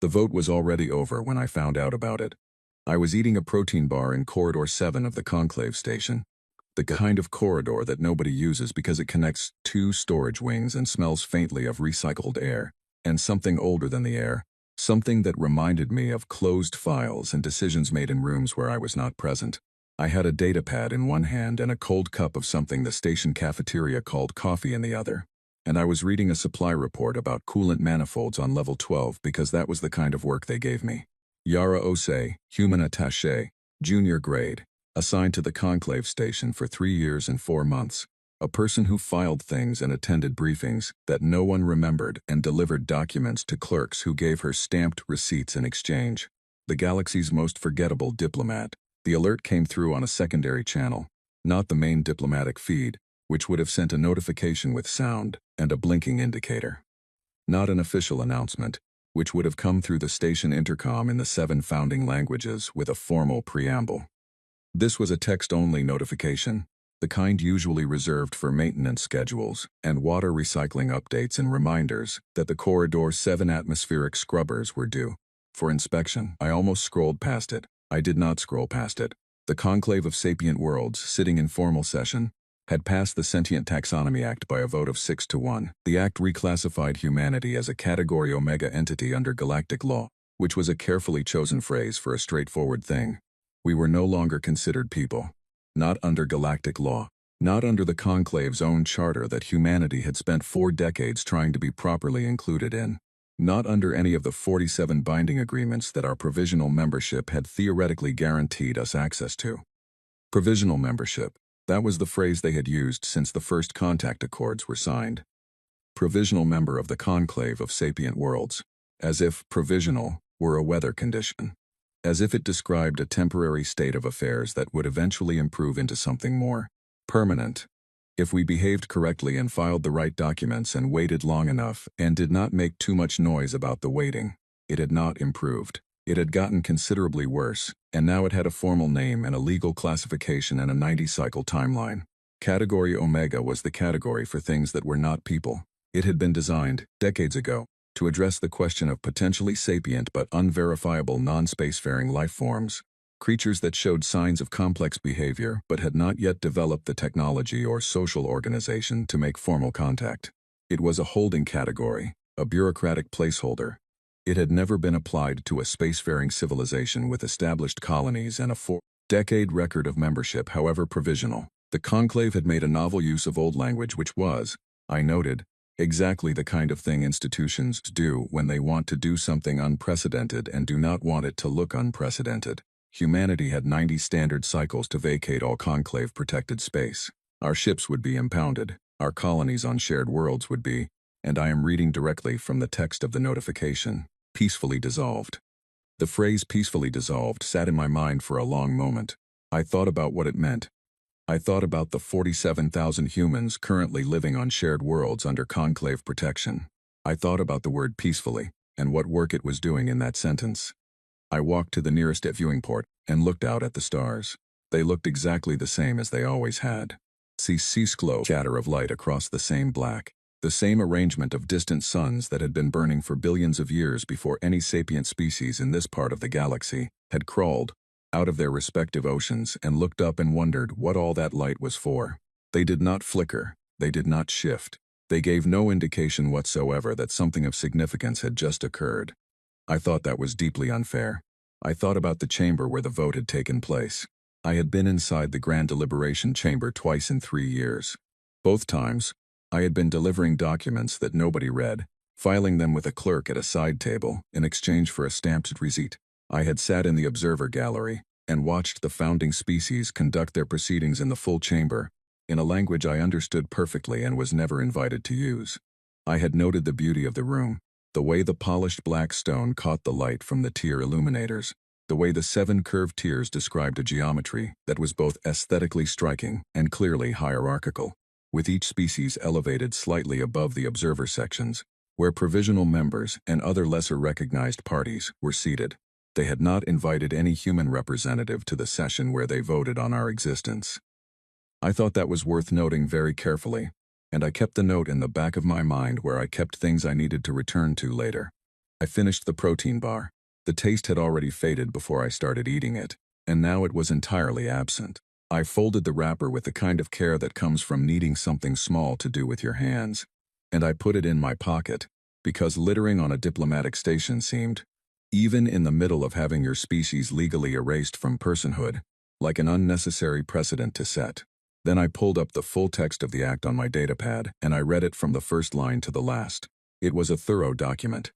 The vote was already over when I found out about it. I was eating a protein bar in Corridor 7 of the Conclave Station. The kind of corridor that nobody uses because it connects two storage wings and smells faintly of recycled air, and something older than the air, something that reminded me of closed files and decisions made in rooms where I was not present. I had a datapad in one hand and a cold cup of something the station cafeteria called coffee in the other. And I was reading a supply report about coolant manifolds on level 12 because that was the kind of work they gave me. Yara Osei, human attaché, junior grade, assigned to the Conclave Station for 3 years and 4 months. A person who filed things and attended briefings that no one remembered and delivered documents to clerks who gave her stamped receipts in exchange. The galaxy's most forgettable diplomat. The alert came through on a secondary channel, not the main diplomatic feed, which would have sent a notification with sound and a blinking indicator. Not an official announcement, which would have come through the station intercom in the 7 founding languages with a formal preamble. This was a text-only notification, the kind usually reserved for maintenance schedules and water recycling updates and reminders that the Corridor 7 atmospheric scrubbers were due for inspection. I almost scrolled past it. I did not scroll past it. The Conclave of Sapient Worlds, sitting in formal session, had passed the Sentient Taxonomy Act by a vote of 6-1. The act reclassified humanity as a Category Omega entity under galactic law, which was a carefully chosen phrase for a straightforward thing. We were no longer considered people. Not under galactic law. Not under the Conclave's own charter that humanity had spent 4 decades trying to be properly included in. Not under any of the 47 binding agreements that our provisional membership had theoretically guaranteed us access to. Provisional membership. That was the phrase they had used since the first contact accords were signed. Provisional member of the Conclave of Sapient Worlds. As if provisional were a weather condition. As if it described a temporary state of affairs that would eventually improve into something more permanent. If we behaved correctly and filed the right documents and waited long enough and did not make too much noise about the waiting, it had not improved. It had gotten considerably worse, and now it had a formal name and a legal classification and a 90-cycle timeline. Category Omega was the category for things that were not people. It had been designed, decades ago, to address the question of potentially sapient but unverifiable non-spacefaring life forms, creatures that showed signs of complex behavior but had not yet developed the technology or social organization to make formal contact. It was a holding category, a bureaucratic placeholder. It had never been applied to a spacefaring civilization with established colonies and a 4-decade record of membership, however provisional. The Conclave had made a novel use of old language which was, I noted, exactly the kind of thing institutions do when they want to do something unprecedented and do not want it to look unprecedented. Humanity had 90 standard cycles to vacate all Conclave-protected space. Our ships would be impounded. Our colonies on shared worlds would be, and I am reading directly from the text of the notification, peacefully dissolved. The phrase peacefully dissolved sat in my mind for a long moment. I thought about what it meant. I thought about the 47,000 humans currently living on shared worlds under Conclave protection. I thought about the word peacefully, and what work it was doing in that sentence. I walked to the nearest viewing port and looked out at the stars. They looked exactly the same as they always had. Cease-glow shatter of light across the same black. The same arrangement of distant suns that had been burning for billions of years before any sapient species in this part of the galaxy had crawled out of their respective oceans and looked up and wondered what all that light was for. They did not flicker, they did not shift. They gave no indication whatsoever that something of significance had just occurred. I thought that was deeply unfair. I thought about the chamber where the vote had taken place. I had been inside the Grand Deliberation Chamber twice in 3 years. Both times, I had been delivering documents that nobody read, filing them with a clerk at a side table in exchange for a stamped receipt. I had sat in the observer gallery and watched the founding species conduct their proceedings in the full chamber, in a language I understood perfectly and was never invited to use. I had noted the beauty of the room, the way the polished black stone caught the light from the tier illuminators, the way the 7 curved tiers described a geometry that was both aesthetically striking and clearly hierarchical, with each species elevated slightly above the observer sections, where provisional members and other lesser recognized parties were seated. They had not invited any human representative to the session where they voted on our existence. I thought that was worth noting very carefully, and I kept the note in the back of my mind where I kept things I needed to return to later. I finished the protein bar. The taste had already faded before I started eating it, and now it was entirely absent. I folded the wrapper with the kind of care that comes from needing something small to do with your hands, and I put it in my pocket, because littering on a diplomatic station seemed, even in the middle of having your species legally erased from personhood, like an unnecessary precedent to set. Then I pulled up the full text of the act on my datapad, and I read it from the first line to the last. It was a thorough document.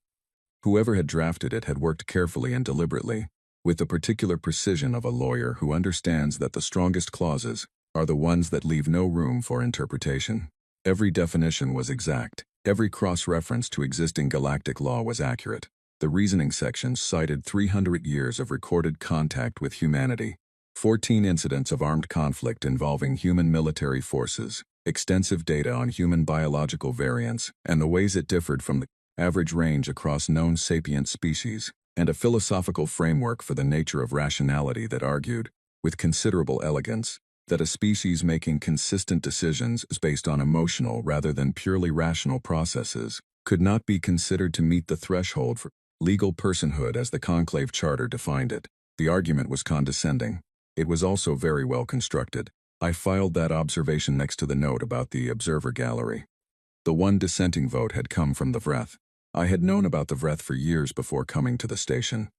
Whoever had drafted it had worked carefully and deliberately, with the particular precision of a lawyer who understands that the strongest clauses are the ones that leave no room for interpretation. Every definition was exact. Every cross-reference to existing galactic law was accurate. The reasoning sections cited 300 years of recorded contact with humanity, 14 incidents of armed conflict involving human military forces, extensive data on human biological variants and the ways it differed from the average range across known sapient species, and a philosophical framework for the nature of rationality that argued, with considerable elegance, that a species making consistent decisions is based on emotional rather than purely rational processes could not be considered to meet the threshold for legal personhood as the Conclave Charter defined it. The argument was condescending. It was also very well constructed. I filed that observation next to the note about the observer gallery. The one dissenting vote had come from the Vreth. I had known about the Vreth for years before coming to the station.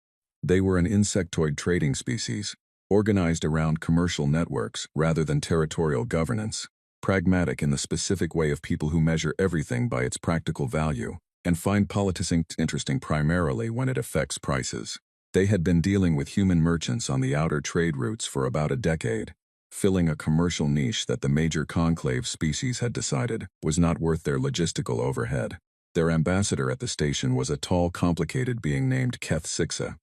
They were an insectoid trading species, organized around commercial networks rather than territorial governance, pragmatic in the specific way of people who measure everything by its practical value, and find politicking interesting primarily when it affects prices. They had been dealing with human merchants on the outer trade routes for about a decade, filling a commercial niche that the major conclave species had decided was not worth their logistical overhead. Their ambassador at the station was a tall, complicated being named Keth Sixa,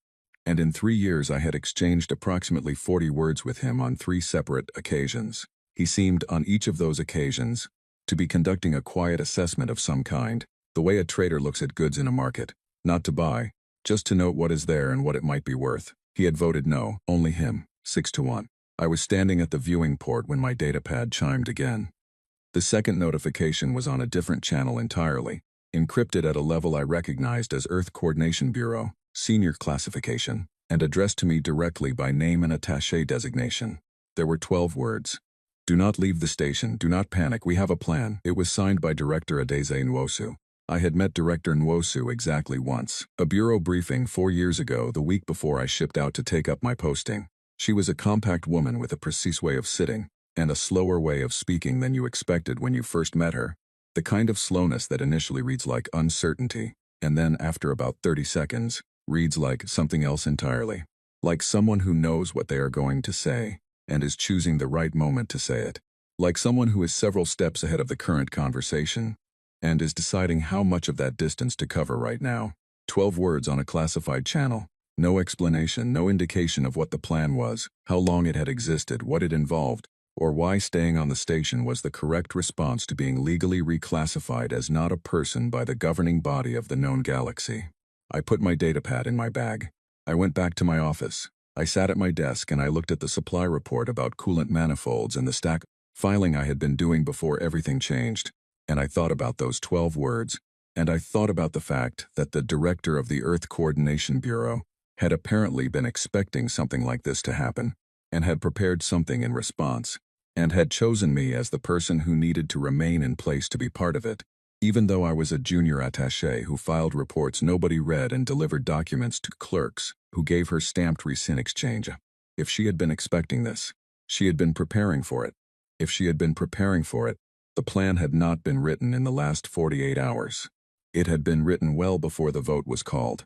and in 3 years I had exchanged approximately 40 words with him on 3 separate occasions. He seemed, on each of those occasions, to be conducting a quiet assessment of some kind, the way a trader looks at goods in a market, not to buy, just to note what is there and what it might be worth. He had voted no, only him, 6-1. I was standing at the viewing port when my datapad chimed again. The second notification was on a different channel entirely, encrypted at a level I recognized as Earth Coordination Bureau, Senior Classification, and addressed to me directly by name and attaché designation. There were 12 words. Do not leave the station, do not panic, we have a plan. It was signed by Director Adeze Nwosu. I had met Director Nwosu exactly once. A bureau briefing 4 years ago, the week before I shipped out to take up my posting. She was a compact woman with a precise way of sitting, and a slower way of speaking than you expected when you first met her. The kind of slowness that initially reads like uncertainty, and then after about 30 seconds, reads like something else entirely. Like someone who knows what they are going to say, and is choosing the right moment to say it. Like someone who is several steps ahead of the current conversation, and is deciding how much of that distance to cover right now. 12 words on a classified channel. No explanation, no indication of what the plan was, how long it had existed, what it involved, or why staying on the station was the correct response to being legally reclassified as not a person by the governing body of the known galaxy. I put my datapad in my bag. I went back to my office. I sat at my desk and I looked at the supply report about coolant manifolds and the stack filing I had been doing before everything changed, and I thought about those 12 words, and I thought about the fact that the director of the Earth Coordination Bureau had apparently been expecting something like this to happen, and had prepared something in response, and had chosen me as the person who needed to remain in place to be part of it, even though I was a junior attaché who filed reports nobody read and delivered documents to clerks who gave her stamped receipt exchange. If she had been expecting this, she had been preparing for it. If she had been preparing for it, the plan had not been written in the last 48 hours. It had been written well before the vote was called,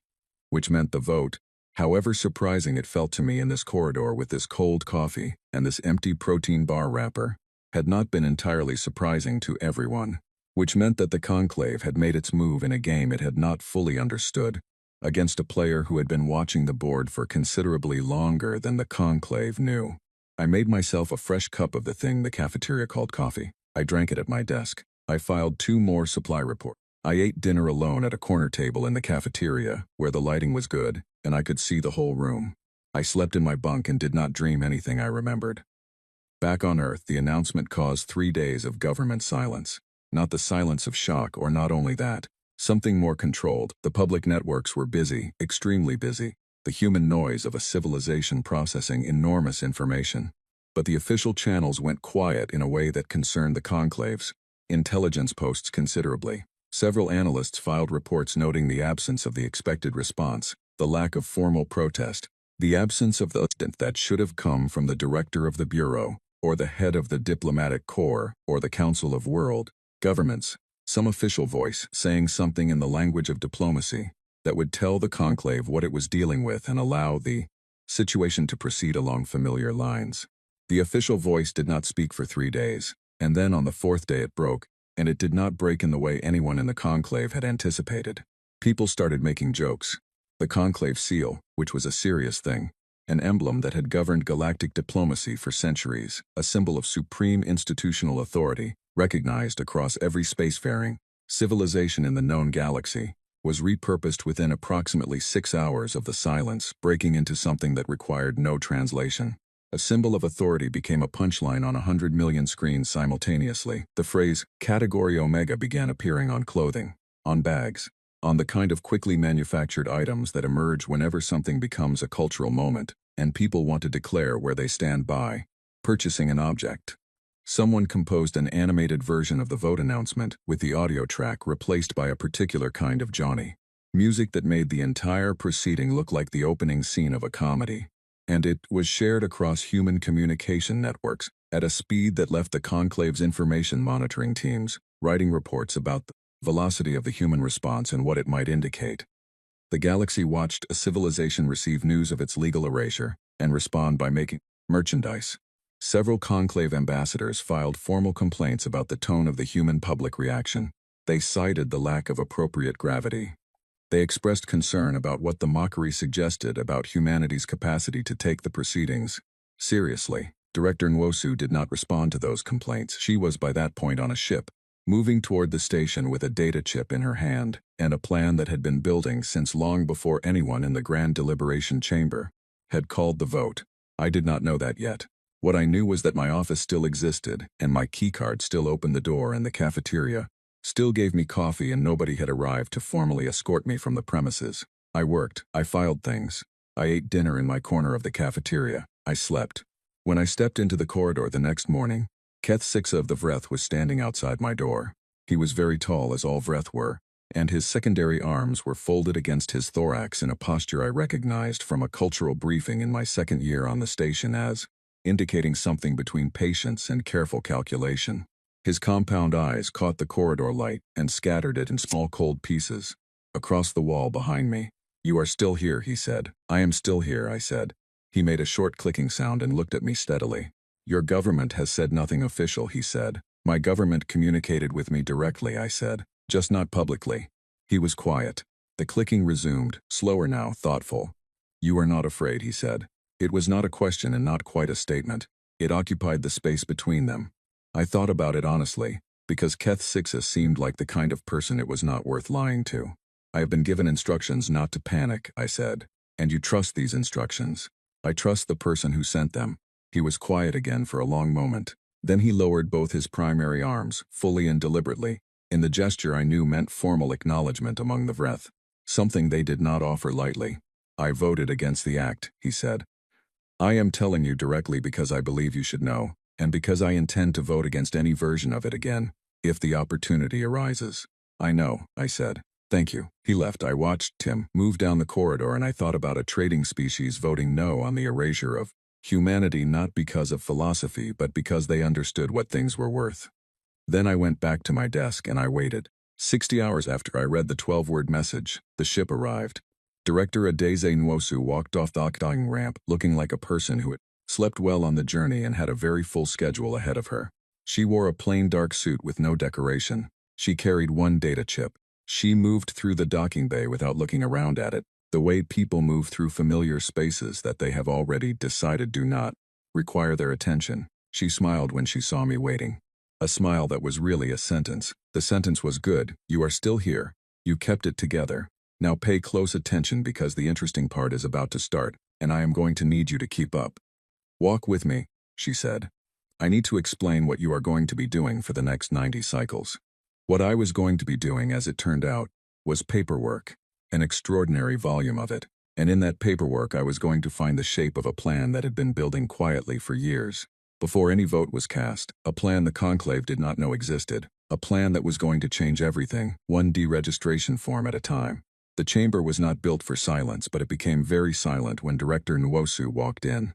which meant the vote, however surprising it felt to me in this corridor with this cold coffee and this empty protein bar wrapper, had not been entirely surprising to everyone, which meant that the conclave had made its move in a game it had not fully understood, against a player who had been watching the board for considerably longer than the conclave knew. I made myself a fresh cup of the thing the cafeteria called coffee. I drank it at my desk. I filed 2 more supply reports. I ate dinner alone at a corner table in the cafeteria, where the lighting was good, and I could see the whole room. I slept in my bunk and did not dream anything I remembered. Back on Earth, the announcement caused 3 days of government silence. Not the silence of shock, or not only that, Something more controlled. The public networks were busy, extremely busy, the human noise of a civilization processing enormous information. But the official channels went quiet in a way that concerned the conclaves. Intelligence posts considerably. Several analysts filed reports noting the absence of the expected response, the lack of formal protest, the absence of the instant that should have come from the director of the Bureau, or the head of the diplomatic corps, or the Council of World Governments, some official voice saying something in the language of diplomacy that would tell the conclave what it was dealing with and allow the situation to proceed along familiar lines. The official voice did not speak for 3 days, and then on the 4th day it broke, and it did not break in the way anyone in the conclave had anticipated. People started making jokes. The conclave seal, which was a serious thing, an emblem that had governed galactic diplomacy for centuries, a symbol of supreme institutional authority, recognized across every spacefaring civilization in the known galaxy, was repurposed within approximately 6 hours of the silence, breaking into something that required no translation. A symbol of authority became a punchline on 100 million screens simultaneously. The phrase, Category Omega, began appearing on clothing, on bags, on the kind of quickly manufactured items that emerge whenever something becomes a cultural moment, and people want to declare where they stand by purchasing an object. Someone composed an animated version of the vote announcement, with the audio track replaced by a particular kind of Johnny music that made the entire proceeding look like the opening scene of a comedy. And it was shared across human communication networks at a speed that left the conclave's information monitoring teams writing reports about the velocity of the human response and what it might indicate. The galaxy watched a civilization receive news of its legal erasure and respond by making merchandise. Several conclave ambassadors filed formal complaints about the tone of the human public reaction. They cited the lack of appropriate gravity. They expressed concern about what the mockery suggested about humanity's capacity to take the proceedings seriously. Director Nwosu did not respond to those complaints. She was by that point on a ship, moving toward the station with a data chip in her hand, and a plan that had been building since long before anyone in the Grand Deliberation Chamber had called the vote. I did not know that yet. What I knew was that my office still existed, and my keycard still opened the door, and the cafeteria still gave me coffee, and nobody had arrived to formally escort me from the premises. I worked, I filed things. I ate dinner in my corner of the cafeteria. I slept. When I stepped into the corridor the next morning, Keth Sixa of the Vreth was standing outside my door. He was very tall, as all Vreth were, and his secondary arms were folded against his thorax in a posture I recognized from a cultural briefing in my second year on the station as indicating something between patience and careful calculation. His compound eyes caught the corridor light and scattered it in small cold pieces across the wall behind me. "You are still here," he said. "I am still here," I said. He made a short clicking sound and looked at me steadily. "Your government has said nothing official," he said. "My government communicated with me directly," I said, "just not publicly." He was quiet. The clicking resumed, slower now, thoughtful. "You are not afraid," he said. It was not a question and not quite a statement. It occupied the space between them. I thought about it honestly, because Keth Sixa seemed like the kind of person it was not worth lying to. "I have been given instructions not to panic," I said. "And you trust these instructions?" "I trust the person who sent them." He was quiet again for a long moment. Then he lowered both his primary arms, fully and deliberately, in the gesture I knew meant formal acknowledgement among the Vreth, something they did not offer lightly. "I voted against the act," he said. "I am telling you directly because I believe you should know, and because I intend to vote against any version of it again, if the opportunity arises." "I know," I said. "Thank you." He left. I watched Tim move down the corridor, and I thought about a trading species voting no on the erasure of humanity, not because of philosophy but because they understood what things were worth. Then I went back to my desk and I waited. 60 hours after I read the 12-word message, the ship arrived. Director Adeze Nwosu walked off the docking ramp looking like a person who had slept well on the journey and had a very full schedule ahead of her. She wore a plain dark suit with no decoration. She carried one data chip. She moved through the docking bay without looking around at it, the way people move through familiar spaces that they have already decided do not require their attention. She smiled when she saw me waiting. A smile that was really a sentence. The sentence was good. "You are still here. You kept it together. Now pay close attention because the interesting part is about to start, and I am going to need you to keep up. Walk with me," she said. "I need to explain what you are going to be doing for the next 90 cycles." What I was going to be doing, as it turned out, was paperwork, an extraordinary volume of it, and in that paperwork I was going to find the shape of a plan that had been building quietly for years. Before any vote was cast, a plan the conclave did not know existed, a plan that was going to change everything, one deregistration form at a time. The chamber was not built for silence, but it became very silent when Director Nwosu walked in.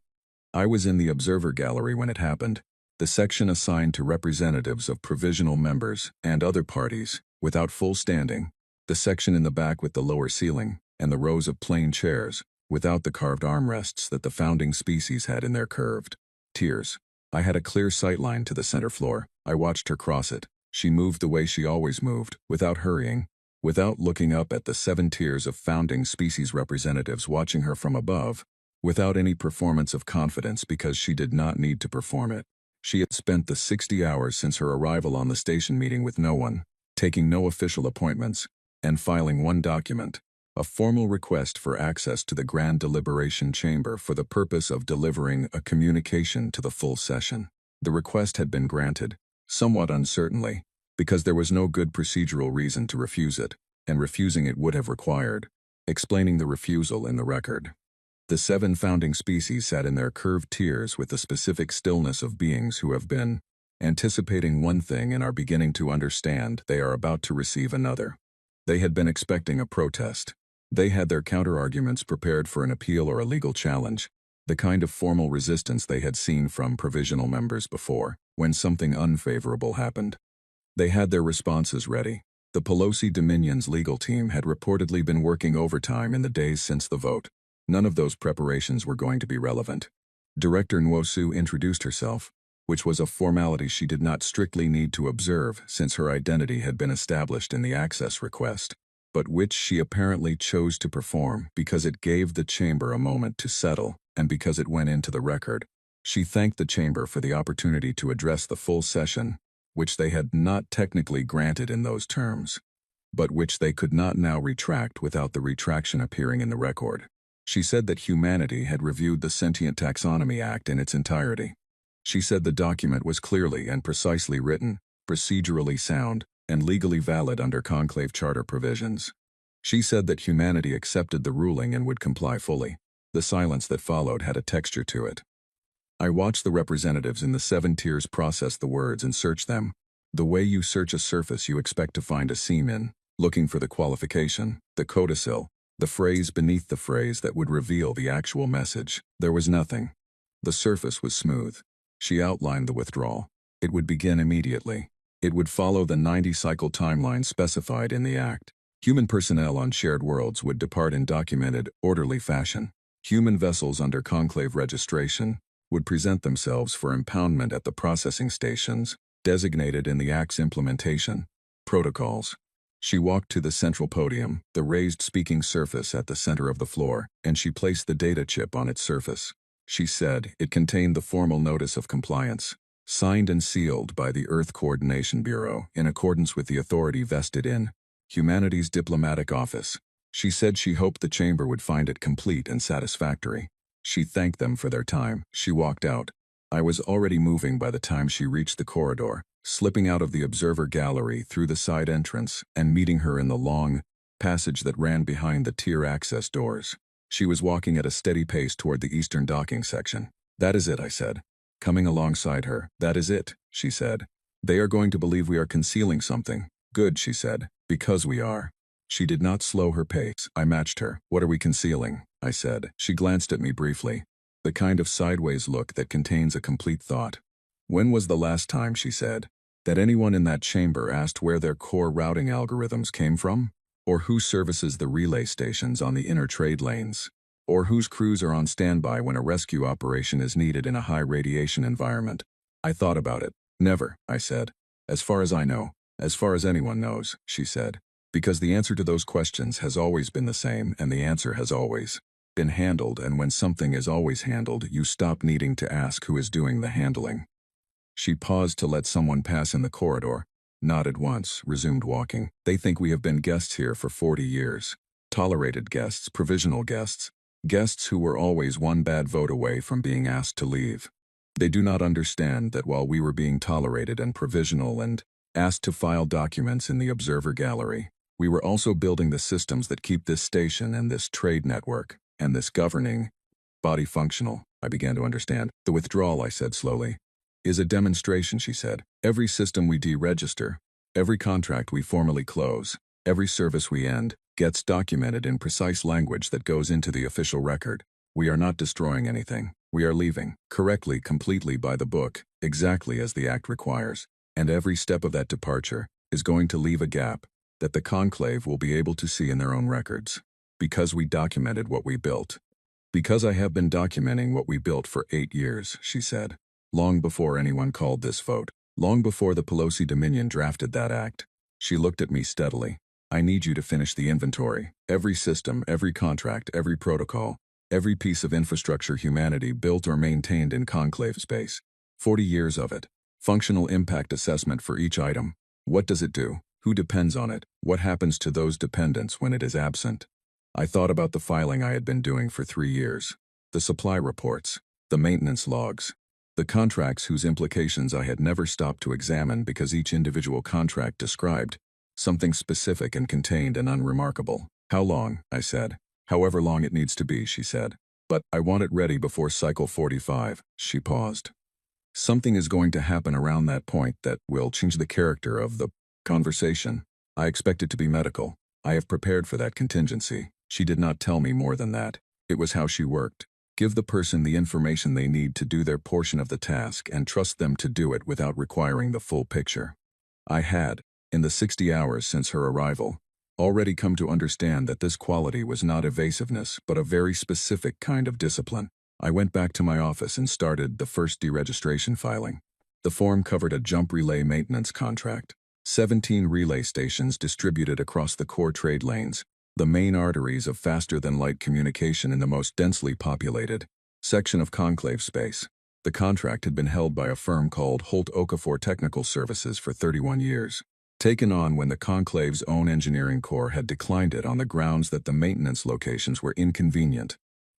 I was in the observer gallery when it happened, the section assigned to representatives of provisional members and other parties, without full standing, the section in the back with the lower ceiling, and the rows of plain chairs, without the carved armrests that the founding species had in their curved tiers. I had a clear sightline to the center floor. I watched her cross it. She moved the way she always moved, without hurrying, without looking up at the 7 tiers of founding species representatives watching her from above, without any performance of confidence because she did not need to perform it. She had spent the 60 hours since her arrival on the station meeting with no one, taking no official appointments, and filing one document, a formal request for access to the Grand Deliberation Chamber for the purpose of delivering a communication to the full session. The request had been granted, somewhat uncertainly, because there was no good procedural reason to refuse it, and refusing it would have required explaining the refusal in the record. The 7 founding species sat in their curved tiers with the specific stillness of beings who have been anticipating one thing and are beginning to understand they are about to receive another. They had been expecting a protest. They had their counter-arguments prepared for an appeal or a legal challenge, the kind of formal resistance they had seen from provisional members before, when something unfavorable happened. They had their responses ready. The Pelosi Dominion's legal team had reportedly been working overtime in the days since the vote. None of those preparations were going to be relevant. Director Nwosu introduced herself, which was a formality she did not strictly need to observe since her identity had been established in the access request, but which she apparently chose to perform because it gave the chamber a moment to settle and because it went into the record. She thanked the chamber for the opportunity to address the full session, which they had not technically granted in those terms, but which they could not now retract without the retraction appearing in the record. She said that humanity had reviewed the Sentient Taxonomy Act in its entirety. She said the document was clearly and precisely written, procedurally sound, and legally valid under conclave charter provisions. She said that humanity accepted the ruling and would comply fully. The silence that followed had a texture to it. I watched the representatives in the 7 tiers process the words and search them, the way you search a surface you expect to find a seam in, looking for the qualification, the codicil, the phrase beneath the phrase that would reveal the actual message. There was nothing. The surface was smooth. She outlined the withdrawal. It would begin immediately. It would follow the 90-cycle timeline specified in the Act. Human personnel on shared worlds would depart in documented, orderly fashion. Human vessels under conclave registration would present themselves for impoundment at the processing stations, designated in the Act's implementation protocols. She walked to the central podium, the raised speaking surface at the center of the floor, and she placed the data chip on its surface. She said it contained the formal notice of compliance, signed and sealed by the Earth Coordination Bureau in accordance with the authority vested in Humanity's Diplomatic Office. She said she hoped the chamber would find it complete and satisfactory. She thanked them for their time. She walked out. I was already moving by the time she reached the corridor, slipping out of the observer gallery through the side entrance and meeting her in the long passage that ran behind the tier access doors. She was walking at a steady pace toward the eastern docking section. "That is it," I said, coming alongside her. "That is it," she said. "They are going to believe we are concealing something." "Good," she said, "because we are." She did not slow her pace. I matched her. "What are we concealing?" I said. She glanced at me briefly, the kind of sideways look that contains a complete thought. "When was the last time," she said, "that anyone in that chamber asked where their core routing algorithms came from? Or who services the relay stations on the inner trade lanes? Or whose crews are on standby when a rescue operation is needed in a high-radiation environment?" I thought about it. "Never," I said. "As far as I know. As far as anyone knows," she said. "Because the answer to those questions has always been the same, and the answer has always been handled, and when something is always handled, you stop needing to ask who is doing the handling." She paused to let someone pass in the corridor, nodded once, resumed walking. "They think we have been guests here for 40 years. Tolerated guests, provisional guests. Guests who were always one bad vote away from being asked to leave. They do not understand that while we were being tolerated and provisional and asked to file documents in the observer gallery, We were also building the systems that keep this station and this trade network and this governing body functional. I began to understand. The withdrawal, I said slowly, is a demonstration, she said. Every system we deregister, every contract we formally close, every service we end, gets documented in precise language that goes into the official record. We are not destroying anything. We are leaving, correctly, completely by the book, exactly as the Act requires. And every step of that departure is going to leave a gap that the conclave will be able to see in their own records. Because we documented what we built. Because I have been documenting what we built for 8 years, she said. Long before anyone called this vote. Long before the Pelosi Dominion drafted that act. She looked at me steadily. I need you to finish the inventory. Every system, every contract, every protocol, every piece of infrastructure humanity built or maintained in conclave space. 40 years of it. Functional impact assessment for each item. What does it do? Who depends on it? What happens to those dependents when it is absent? I thought about the filing I had been doing for 3 years. The supply reports. The maintenance logs. The contracts whose implications I had never stopped to examine because each individual contract described something specific and contained and unremarkable. How long? I said. However long it needs to be, she said. But I want it ready before cycle 45. She paused. Something is going to happen around that point that will change the character of the conversation. I expect it to be medical. I have prepared for that contingency. She did not tell me more than that. It was how she worked. Give the person the information they need to do their portion of the task and trust them to do it without requiring the full picture. I had, in the 60 hours since her arrival, already come to understand that this quality was not evasiveness but a very specific kind of discipline. I went back to my office and started the first deregistration filing. The form covered a jump relay maintenance contract. 17 relay stations distributed across the core trade lanes, the main arteries of faster-than-light communication in the most densely populated section of conclave space. The contract had been held by a firm called Holt Okafor Technical Services for 31 years, taken on when the conclave's own engineering corps had declined it on the grounds that the maintenance locations were inconvenient,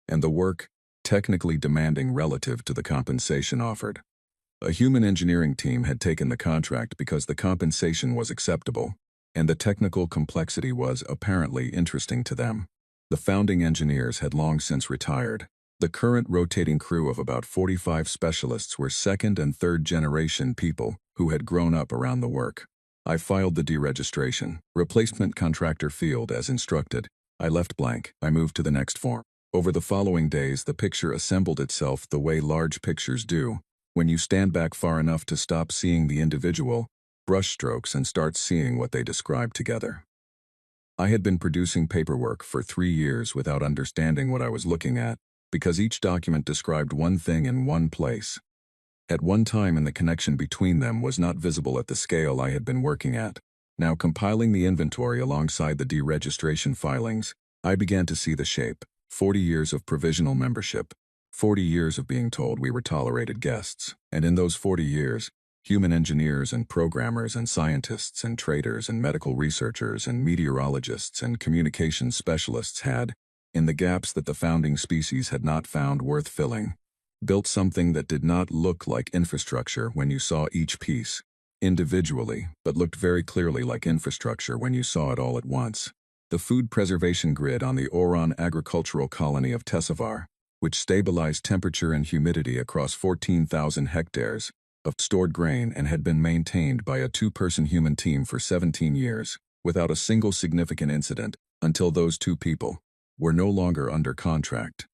and the work technically demanding relative to the compensation offered. A human engineering team had taken the contract because the compensation was acceptable, and the technical complexity was apparently interesting to them. The founding engineers had long since retired. The current rotating crew of about 45 specialists were second and third generation people who had grown up around the work. I filed the deregistration, replacement contractor field as instructed. I left blank. I moved to the next form. Over the following days, the picture assembled itself the way large pictures do, when you stand back far enough to stop seeing the individual brushstrokes and start seeing what they describe together. I had been producing paperwork for 3 years without understanding what I was looking at, because each document described one thing in one place. At one time, and the connection between them was not visible at the scale I had been working at. Now, compiling the inventory alongside the deregistration filings, I began to see the shape. 40 years of provisional membership. 40 years of being told we were tolerated guests. And in those 40 years, human engineers and programmers and scientists and traders and medical researchers and meteorologists and communications specialists had, in the gaps that the founding species had not found worth filling, built something that did not look like infrastructure when you saw each piece individually, but looked very clearly like infrastructure when you saw it all at once. The food preservation grid on the Oron agricultural colony of Tessavar, which stabilized temperature and humidity across 14,000 hectares of stored grain and had been maintained by a 2-person human team for 17 years, without a single significant incident, until those 2 people were no longer under contract.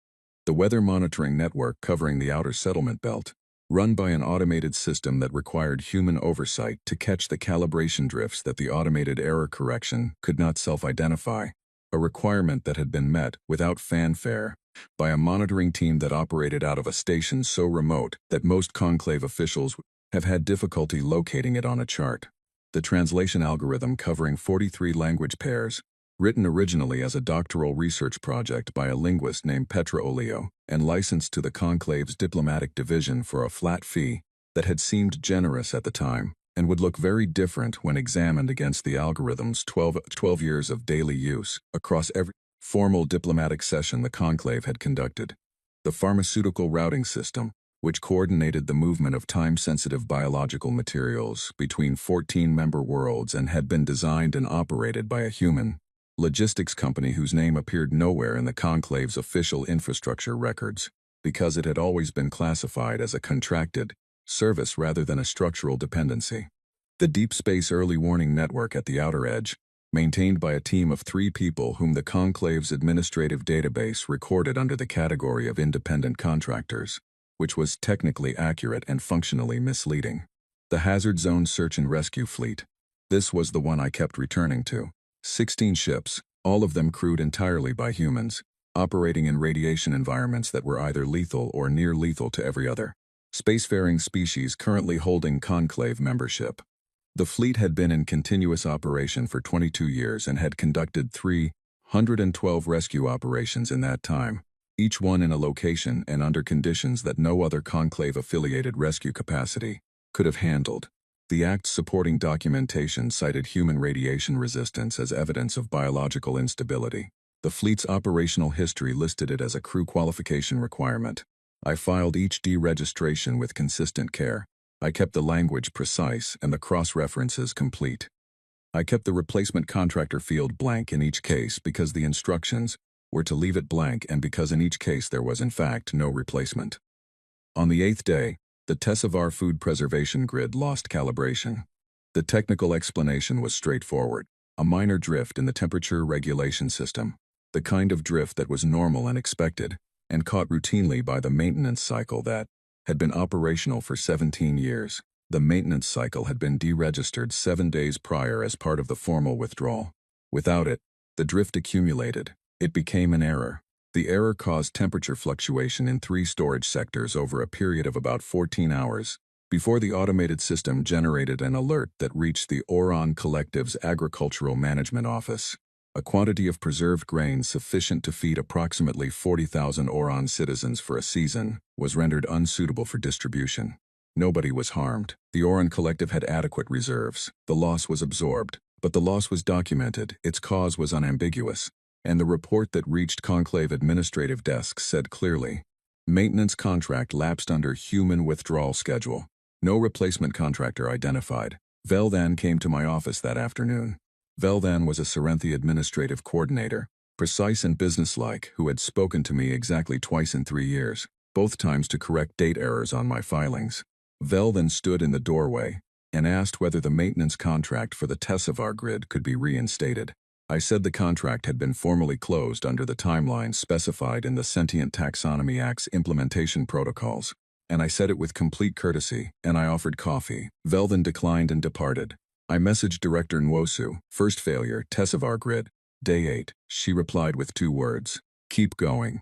The weather monitoring network covering the outer settlement belt, run by an automated system that required human oversight to catch the calibration drifts that the automated error correction could not self-identify, a requirement that had been met without fanfare by a monitoring team that operated out of a station so remote that most conclave officials have had difficulty locating it on a chart. The translation algorithm covering 43 language pairs, written originally as a doctoral research project by a linguist named Petra Olio, and licensed to the conclave's diplomatic division for a flat fee that had seemed generous at the time, and would look very different when examined against the algorithm's 12 years of daily use across every formal diplomatic session the conclave had conducted. The pharmaceutical routing system, which coordinated the movement of time-sensitive biological materials between 14 member worlds and had been designed and operated by a human logistics company whose name appeared nowhere in the Conclave's official infrastructure records, because it had always been classified as a contracted service rather than a structural dependency. The Deep Space Early Warning Network at the outer edge, maintained by a team of 3 people whom the Conclave's administrative database recorded under the category of independent contractors, which was technically accurate and functionally misleading. The Hazard Zone Search and Rescue Fleet. This was the one I kept returning to. 16 ships, all of them crewed entirely by humans, operating in radiation environments that were either lethal or near lethal to every other spacefaring species currently holding Conclave membership. The fleet had been in continuous operation for 22 years and had conducted 312 rescue operations in that time, each one in a location and under conditions that no other Conclave-affiliated rescue capacity could have handled. The Act's supporting documentation cited human radiation resistance as evidence of biological instability. The fleet's operational history listed it as a crew qualification requirement. I filed each deregistration with consistent care. I kept the language precise and the cross-references complete. I kept the replacement contractor field blank in each case because the instructions were to leave it blank and because in each case there was in fact no replacement. On the 8th day, the Tessevar food preservation grid lost calibration. The technical explanation was straightforward: a minor drift in the temperature regulation system, the kind of drift that was normal and expected, and caught routinely by the maintenance cycle that had been operational for 17 years. The maintenance cycle had been deregistered 7 days prior as part of the formal withdrawal. Without it, the drift accumulated. It became an error. The error caused temperature fluctuation in 3 storage sectors over a period of about 14 hours, before the automated system generated an alert that reached the Oron Collective's Agricultural Management Office. A quantity of preserved grain sufficient to feed approximately 40,000 Oron citizens for a season was rendered unsuitable for distribution. Nobody was harmed. The Oron Collective had adequate reserves. The loss was absorbed, but the loss was documented, its cause was unambiguous, and the report that reached Conclave administrative desks said clearly, maintenance contract lapsed under human withdrawal schedule. No replacement contractor identified. Veldan came to my office that afternoon. Veldan was a Serenthi administrative coordinator, precise and businesslike, who had spoken to me exactly twice in 3 years, both times to correct date errors on my filings. Veldan stood in the doorway and asked whether the maintenance contract for the Tessevar grid could be reinstated. I said the contract had been formally closed under the timeline specified in the Sentient Taxonomy Act's implementation protocols, and I said it with complete courtesy, and I offered coffee. Veldan declined and departed. I messaged Director Nwosu, first failure, Tessevar grid, day 8. She replied with 2 words, keep going.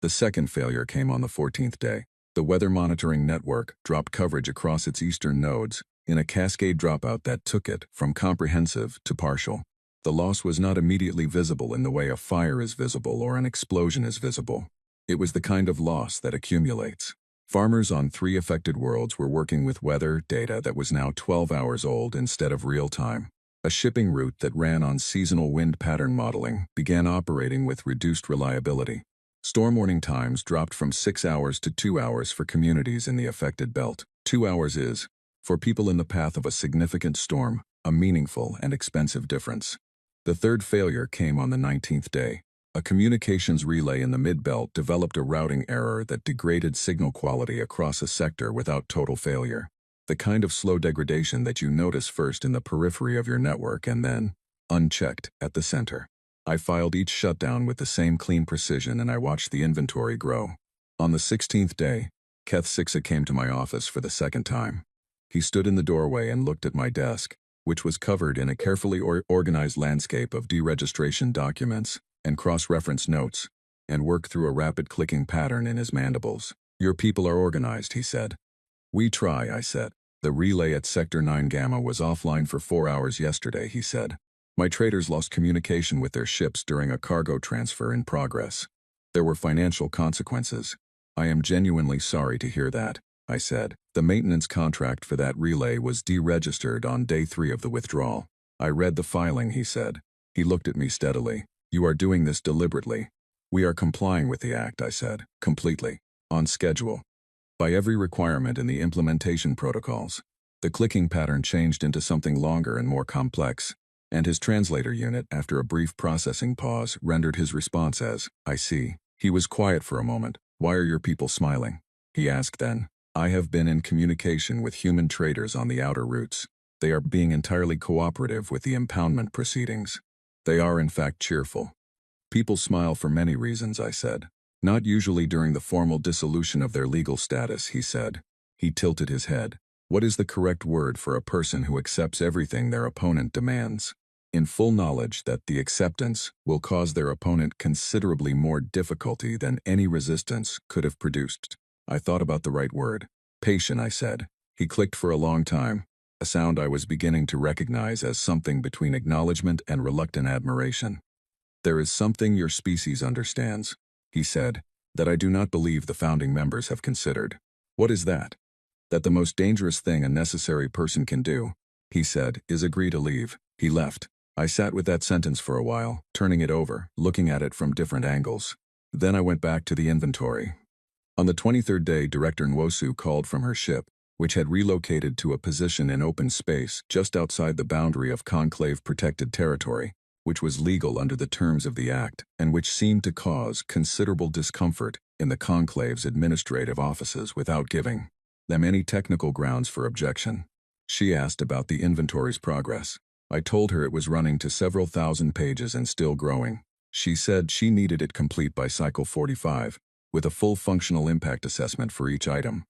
The second failure came on the 14th day. The weather monitoring network dropped coverage across its eastern nodes in a cascade dropout that took it from comprehensive to partial. The loss was not immediately visible in the way a fire is visible or an explosion is visible. It was the kind of loss that accumulates. Farmers on 3 affected worlds were working with weather data that was now 12 hours old instead of real time. A shipping route that ran on seasonal wind pattern modeling began operating with reduced reliability. Storm warning times dropped from 6 hours to 2 hours for communities in the affected belt. 2 hours is, for people in the path of a significant storm, a meaningful and expensive difference. The third failure came on the 19th day. A communications relay in the mid-belt developed a routing error that degraded signal quality across a sector without total failure. The kind of slow degradation that you notice first in the periphery of your network and then, unchecked, at the center. I filed each shutdown with the same clean precision and I watched the inventory grow. On the 16th day, Keth Sixa came to my office for the second time. He stood in the doorway and looked at my desk, which was covered in a carefully organized landscape of deregistration documents and cross-reference notes, and worked through a rapid clicking pattern in his mandibles. Your people are organized, he said. We try, I said. The relay at Sector 9 Gamma was offline for 4 hours yesterday, he said. My traders lost communication with their ships during a cargo transfer in progress. There were financial consequences. I am genuinely sorry to hear that, I said. The maintenance contract for that relay was deregistered on day 3 of the withdrawal. I read the filing, he said. He looked at me steadily. You are doing this deliberately. We are complying with the Act, I said. Completely. On schedule. by every requirement in the implementation protocols. The clicking pattern changed into something longer and more complex, and his translator unit, after a brief processing pause, rendered his response as, "I see." He was quiet for a moment. "Why are your people smiling?" he asked then. "I have been in communication with human traders on the outer routes. They are being entirely cooperative with the impoundment proceedings. They are in fact cheerful." "People smile for many reasons," I said. "Not usually during the formal dissolution of their legal status," he said. He tilted his head. "What is the correct word for a person who accepts everything their opponent demands, in full knowledge that the acceptance will cause their opponent considerably more difficulty than any resistance could have produced?" I thought about the right word. "Patient," I said. He clicked for a long time, a sound I was beginning to recognize as something between acknowledgement and reluctant admiration. "There is something your species understands," he said, "that I do not believe the founding members have considered." "What is that?" "That the most dangerous thing a necessary person can do," he said, "is agree to leave." He left. I sat with that sentence for a while, turning it over, looking at it from different angles. Then I went back to the inventory. On the 23rd day, Director Nwosu called from her ship, which had relocated to a position in open space just outside the boundary of conclave-protected territory, which was legal under the terms of the Act, and which seemed to cause considerable discomfort in the conclave's administrative offices without giving them any technical grounds for objection. She asked about the inventory's progress. I told her it was running to several thousand pages and still growing. She said she needed it complete by cycle 45, with a full functional impact assessment for each item.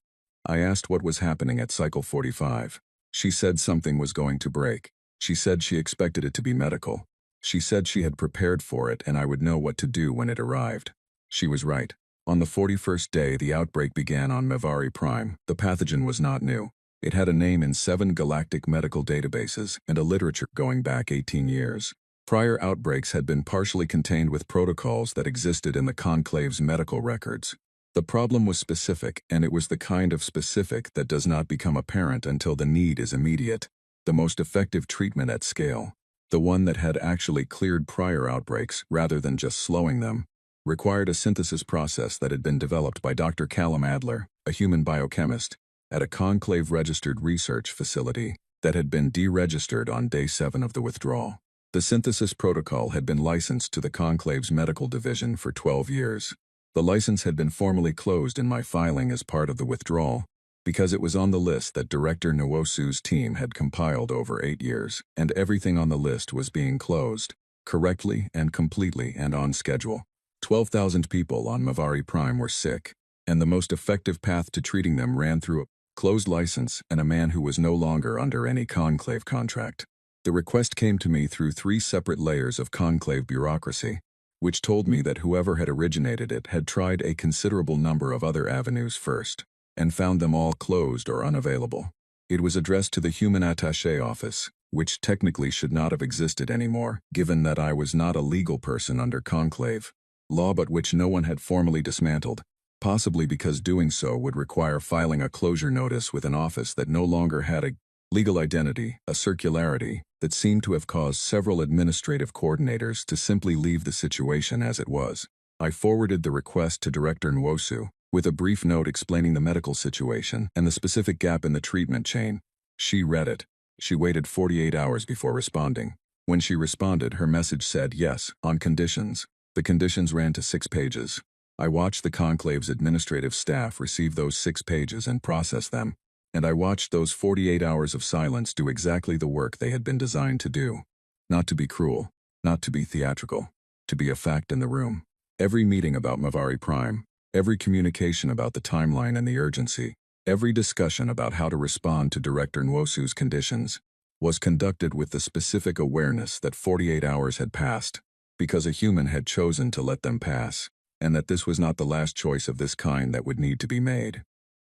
I asked what was happening at cycle 45. She said something was going to break. She said she expected it to be medical. She said she had prepared for it and I would know what to do when it arrived. She was right. On the 41st day, the outbreak began on Mavari Prime. The pathogen was not new. It had a name in 7 galactic medical databases and a literature going back 18 years. Prior outbreaks had been partially contained with protocols that existed in the Conclave's medical records. The problem was specific, and it was the kind of specific that does not become apparent until the need is immediate. The most effective treatment at scale, the one that had actually cleared prior outbreaks rather than just slowing them, required a synthesis process that had been developed by Dr. Callum Adler, a human biochemist, at a conclave-registered research facility that had been deregistered on day 7 of the withdrawal. The synthesis protocol had been licensed to the conclave's medical division for 12 years. The license had been formally closed in my filing as part of the withdrawal, because it was on the list that Director Nwosu's team had compiled over 8 years, and everything on the list was being closed, correctly and completely and on schedule. 12,000 people on Mavari Prime were sick, and the most effective path to treating them ran through a closed license and a man who was no longer under any conclave contract. The request came to me through 3 separate layers of conclave bureaucracy, which told me that whoever had originated it had tried a considerable number of other avenues first, and found them all closed or unavailable. It was addressed to the Human Attaché Office, which technically should not have existed anymore, given that I was not a legal person under conclave law, but which no one had formally dismantled, possibly because doing so would require filing a closure notice with an office that no longer had a legal identity, a circularity that seemed to have caused several administrative coordinators to simply leave the situation as it was. I forwarded the request to Director Nwosu, with a brief note explaining the medical situation and the specific gap in the treatment chain. She read it. She waited 48 hours before responding. When she responded, her message said yes, on conditions. The conditions ran to 6 pages. I watched the conclave's administrative staff receive those 6 pages and process them, and I watched those 48 hours of silence do exactly the work they had been designed to do. Not to be cruel, not to be theatrical, to be a fact in the room. Every meeting about Mavari Prime, every communication about the timeline and the urgency, every discussion about how to respond to Director Nwosu's conditions, was conducted with the specific awareness that 48 hours had passed, because a human had chosen to let them pass, and that this was not the last choice of this kind that would need to be made.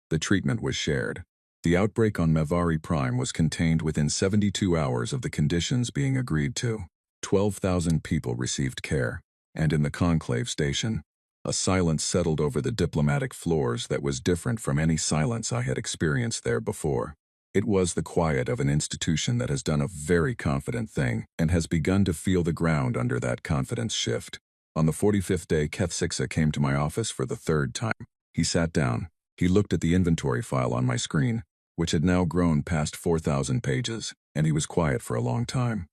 The treatment was shared. The outbreak on Mavari Prime was contained within 72 hours of the conditions being agreed to. 12,000 people received care, and in the conclave station, a silence settled over the diplomatic floors that was different from any silence I had experienced there before. It was the quiet of an institution that has done a very confident thing and has begun to feel the ground under that confidence shift. On the 45th day, Keth Sixa came to my office for the 3rd time. He sat down, He looked at the inventory file on my screen, which had now grown past 4,000 pages, and he was quiet for a long time.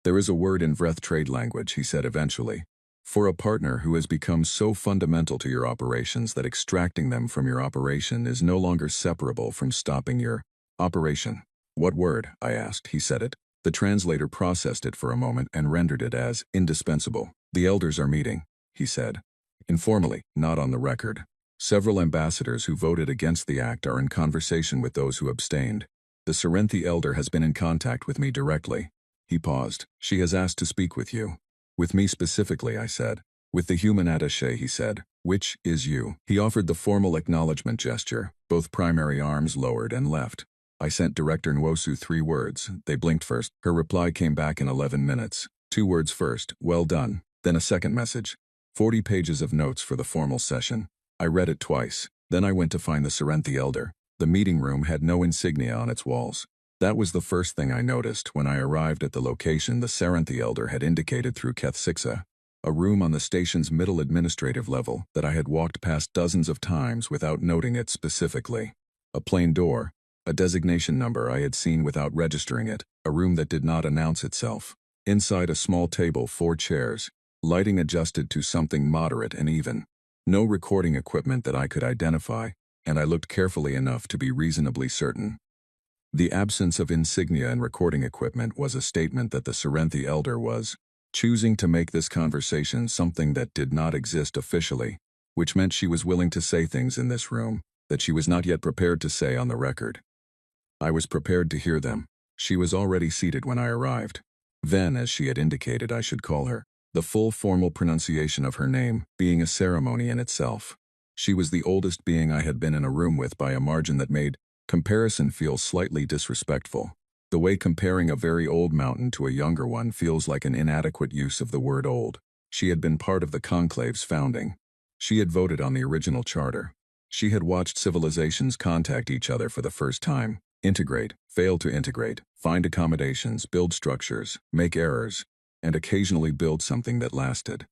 "There is a word in Vreth trade language," he said eventually, "for a partner who has become so fundamental to your operations that extracting them from your operation is no longer separable from stopping your operation." "What word?" I asked. He said it. The translator processed it for a moment and rendered it as indispensable. "The elders are meeting," he said. "Informally, not on the record. Several ambassadors who voted against the act are in conversation with those who abstained. The Serenthi elder has been in contact with me directly." He paused. "She has asked to speak with you." "With me specifically," I said. "With the human attaché," he said. "Which is you." He offered the formal acknowledgement gesture, both primary arms lowered and left. I sent Director Nwosu 3 words. They blinked first. Her reply came back in 11 minutes. 2 words first, "Well done." Then a second message. 40 pages of notes for the formal session. I read it twice. Then I went to find the Serenthi elder. The meeting room had no insignia on its walls. That was the first thing I noticed when I arrived at the location the Serenthi elder had indicated through Keth Sixa, a room on the station's middle administrative level that I had walked past dozens of times without noting it specifically. A plain door, a designation number I had seen without registering it, a room that did not announce itself. Inside a small table, 4 chairs, lighting adjusted to something moderate and even. No recording equipment that I could identify, and I looked carefully enough to be reasonably certain. The absence of insignia and recording equipment was a statement that the Serenthi elder was choosing to make this conversation something that did not exist officially, which meant she was willing to say things in this room that she was not yet prepared to say on the record. I was prepared to hear them. She was already seated when I arrived. Ven, as she had indicated I should call her, the full formal pronunciation of her name being a ceremony in itself. She was the oldest being I had been in a room with by a margin that made comparison feel slightly disrespectful. The way comparing a very old mountain to a younger one feels like an inadequate use of the word old. She had been part of the conclave's founding. She had voted on the original charter. She had watched civilizations contact each other for the first time, integrate, fail to integrate, find accommodations, build structures, make errors, and occasionally build something that lasted.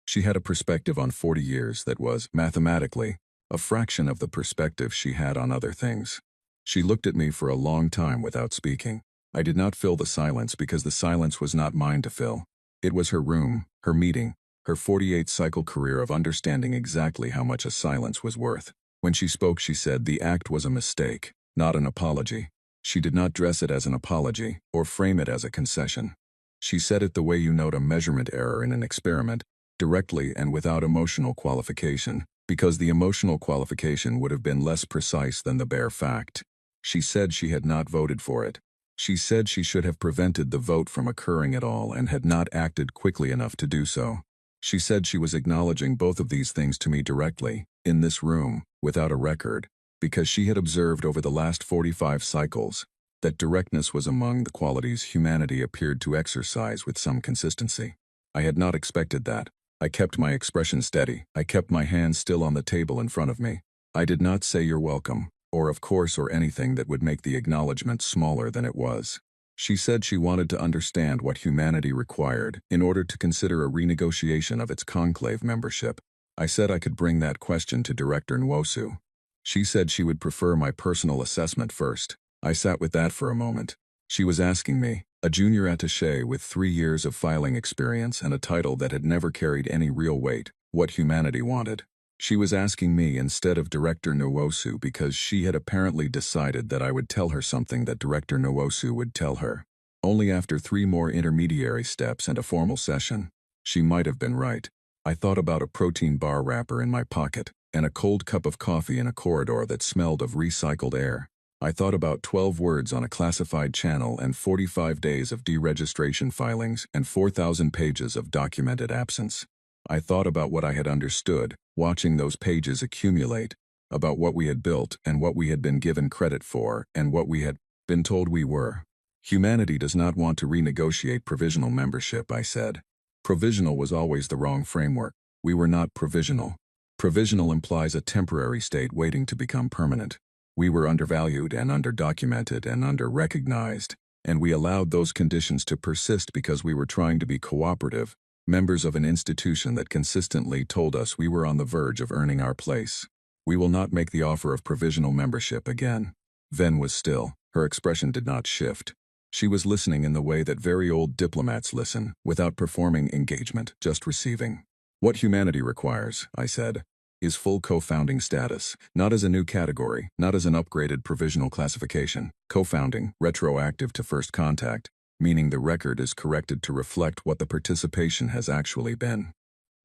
She had a perspective on 40 years that was, mathematically, a fraction of the perspective she had on other things. She looked at me for a long time without speaking. I did not fill the silence because the silence was not mine to fill. It was her room, her meeting, her 48-cycle career of understanding exactly how much a silence was worth. When she spoke, she said the act was a mistake, not an apology. She did not dress it as an apology or frame it as a concession. She said it the way you note a measurement error in an experiment, directly and without emotional qualification, because the emotional qualification would have been less precise than the bare fact. She said she had not voted for it. She said she should have prevented the vote from occurring at all and had not acted quickly enough to do so. She said she was acknowledging both of these things to me directly, in this room, without a record, because she had observed over the last 45 cycles that directness was among the qualities humanity appeared to exercise with some consistency. I had not expected that. I kept my expression steady. I kept my hands still on the table in front of me. I did not say "you're welcome," or "of course," or anything that would make the acknowledgement smaller than it was. She said she wanted to understand what humanity required in order to consider a renegotiation of its conclave membership. I said I could bring that question to Director Nwosu. She said she would prefer my personal assessment first. I sat with that for a moment. She was asking me, a junior attaché with 3 years of filing experience and a title that had never carried any real weight, what humanity wanted. She was asking me instead of Director Nwosu because she had apparently decided that I would tell her something that Director Nwosu would tell her. Only after 3 more intermediary steps and a formal session. She might have been right. I thought about a protein bar wrapper in my pocket and a cold cup of coffee in a corridor that smelled of recycled air. I thought about 12 words on a classified channel and 45 days of deregistration filings and 4,000 pages of documented absence. I thought about what I had understood, watching those pages accumulate, about what we had built and what we had been given credit for and what we had been told we were. Humanity does not want to renegotiate provisional membership, I said. Provisional was always the wrong framework. We were not provisional. Provisional implies a temporary state waiting to become permanent. We were undervalued and underdocumented and under-recognized, and we allowed those conditions to persist because we were trying to be cooperative, members of an institution that consistently told us we were on the verge of earning our place. We will not make the offer of provisional membership again. Ven was still. Her expression did not shift. She was listening in the way that very old diplomats listen, without performing engagement, just receiving. What humanity requires, I said, is full co-founding status, not as a new category, not as an upgraded provisional classification. Co-founding, retroactive to first contact, meaning the record is corrected to reflect what the participation has actually been.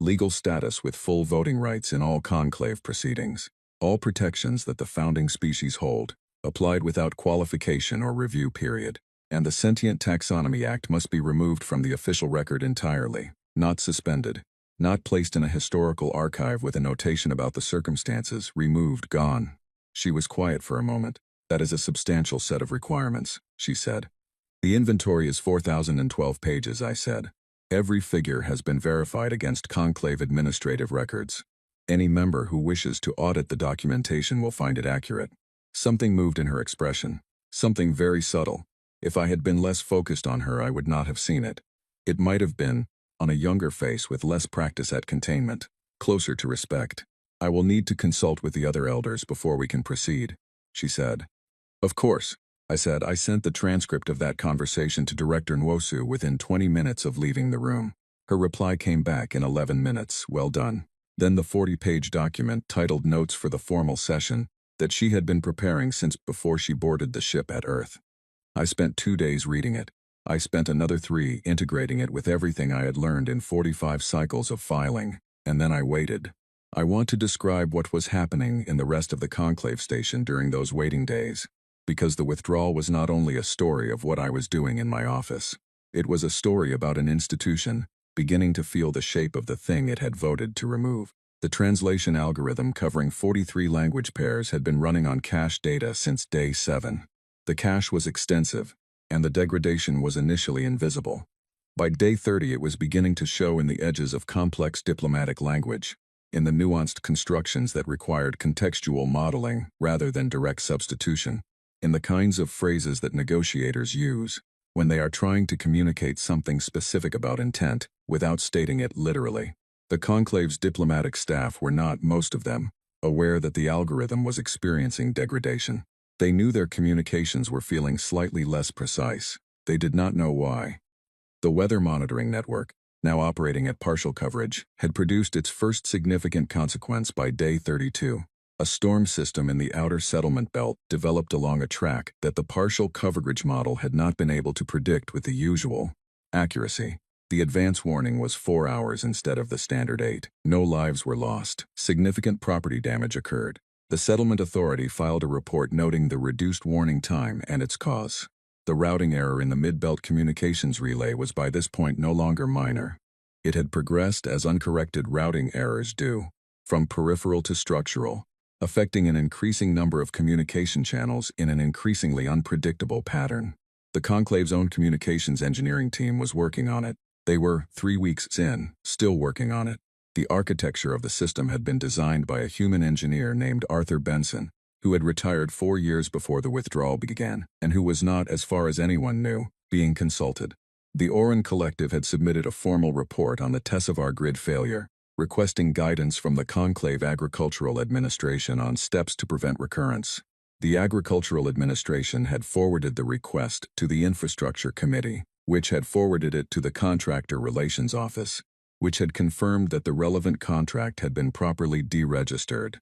Legal status with full voting rights in all conclave proceedings. All protections that the founding species hold, applied without qualification or review period. And the Sentient Taxonomy Act must be removed from the official record entirely, not suspended, not placed in a historical archive with a notation about the circumstances, removed, gone. She was quiet for a moment. That is a substantial set of requirements, she said. The inventory is 4,012 pages, I said. Every figure has been verified against conclave administrative records. Any member who wishes to audit the documentation will find it accurate. Something moved in her expression. Something very subtle. If I had been less focused on her, I would not have seen it. It might have been on a younger face with less practice at containment, closer to respect. I will need to consult with the other elders before we can proceed, she said. Of course, I said. I sent the transcript of that conversation to Director Nwosu within 20 minutes of leaving the room. Her reply came back in 11 minutes, well done. Then the 40-page document titled Notes for the Formal Session that she had been preparing since before she boarded the ship at Earth. I spent 2 days reading it. I spent another 3 integrating it with everything I had learned in 45 cycles of filing, and then I waited. I want to describe what was happening in the rest of the conclave station during those waiting days, because the withdrawal was not only a story of what I was doing in my office. It was a story about an institution beginning to feel the shape of the thing it had voted to remove. The translation algorithm covering 43 language pairs had been running on cache data since day 7. The cache was extensive, and the degradation was initially invisible. By day 30 it was beginning to show in the edges of complex diplomatic language, in the nuanced constructions that required contextual modeling rather than direct substitution, in the kinds of phrases that negotiators use when they are trying to communicate something specific about intent without stating it literally. The conclave's diplomatic staff were not, most of them, aware that the algorithm was experiencing degradation. They knew their communications were feeling slightly less precise. They did not know why. The weather monitoring network, now operating at partial coverage, had produced its first significant consequence by day 32. A storm system in the outer settlement belt developed along a track that the partial coverage model had not been able to predict with the usual accuracy. The advance warning was 4 hours instead of the standard 8. No lives were lost. Significant property damage occurred. The settlement authority filed a report noting the reduced warning time and its cause. The routing error in the mid-belt communications relay was by this point no longer minor. It had progressed as uncorrected routing errors do, from peripheral to structural, affecting an increasing number of communication channels in an increasingly unpredictable pattern. The conclave's own communications engineering team was working on it. They were, 3 weeks in, still working on it. The architecture of the system had been designed by a human engineer named Arthur Benson, who had retired 4 years before the withdrawal began, and who was not, as far as anyone knew, being consulted. The Oran Collective had submitted a formal report on the Tessevar grid failure, requesting guidance from the Conclave Agricultural Administration on steps to prevent recurrence. The Agricultural Administration had forwarded the request to the Infrastructure Committee, which had forwarded it to the Contractor Relations Office, which had confirmed that the relevant contract had been properly deregistered,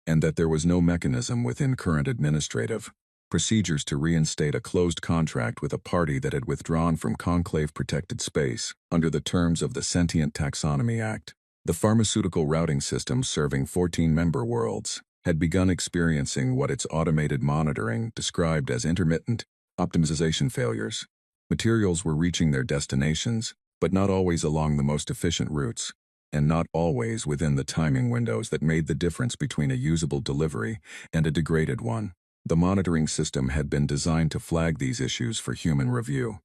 and that there was no mechanism within current administrative procedures to reinstate a closed contract with a party that had withdrawn from conclave-protected space under the terms of the Sentient Taxonomy Act. The pharmaceutical routing system serving 14 member worlds had begun experiencing what its automated monitoring described as intermittent optimization failures. Materials were reaching their destinations, but not always along the most efficient routes, and not always within the timing windows that made the difference between a usable delivery and a degraded one. The monitoring system had been designed to flag these issues for human review.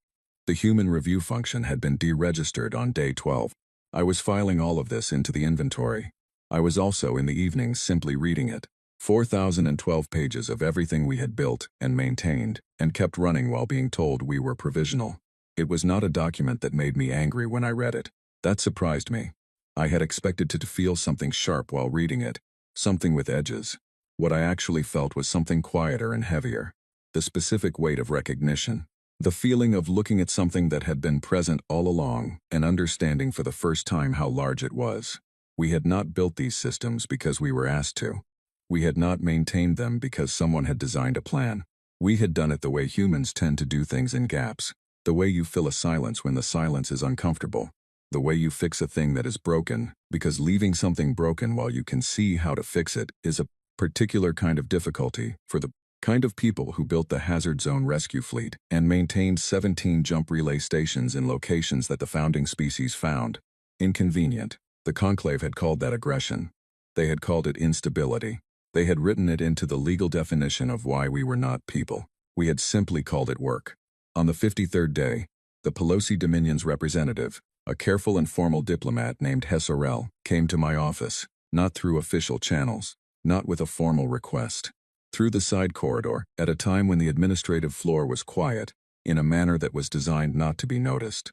The human review function had been deregistered on day 12. I was filing all of this into the inventory. I was also in the evenings simply reading it. 4,012 pages of everything we had built and maintained and kept running while being told we were provisional. It was not a document that made me angry when I read it. That surprised me. I had expected to feel something sharp while reading it, Something with edges. What I actually felt was something quieter and heavier. The specific weight of recognition. The feeling of looking at something that had been present all along and understanding for the first time how large it was. We had not built these systems because we were asked to. We had not maintained them because someone had designed a plan. We had done it the way humans tend to do things in gaps. The way you fill a silence when the silence is uncomfortable. The way you fix a thing that is broken, because leaving something broken while you can see how to fix it is a particular kind of difficulty for the kind of people who built the Hazard Zone Rescue Fleet and maintained 17 jump relay stations in locations that the founding species found inconvenient. The Conclave had called that aggression. They had called it instability. They had written it into the legal definition of why we were not people. We had simply called it work. On the 53rd day, the Pelosi Dominion's representative, a careful and formal diplomat named HFY, came to my office, not through official channels, not with a formal request. Through the side corridor, at a time when the administrative floor was quiet, in a manner that was designed not to be noticed.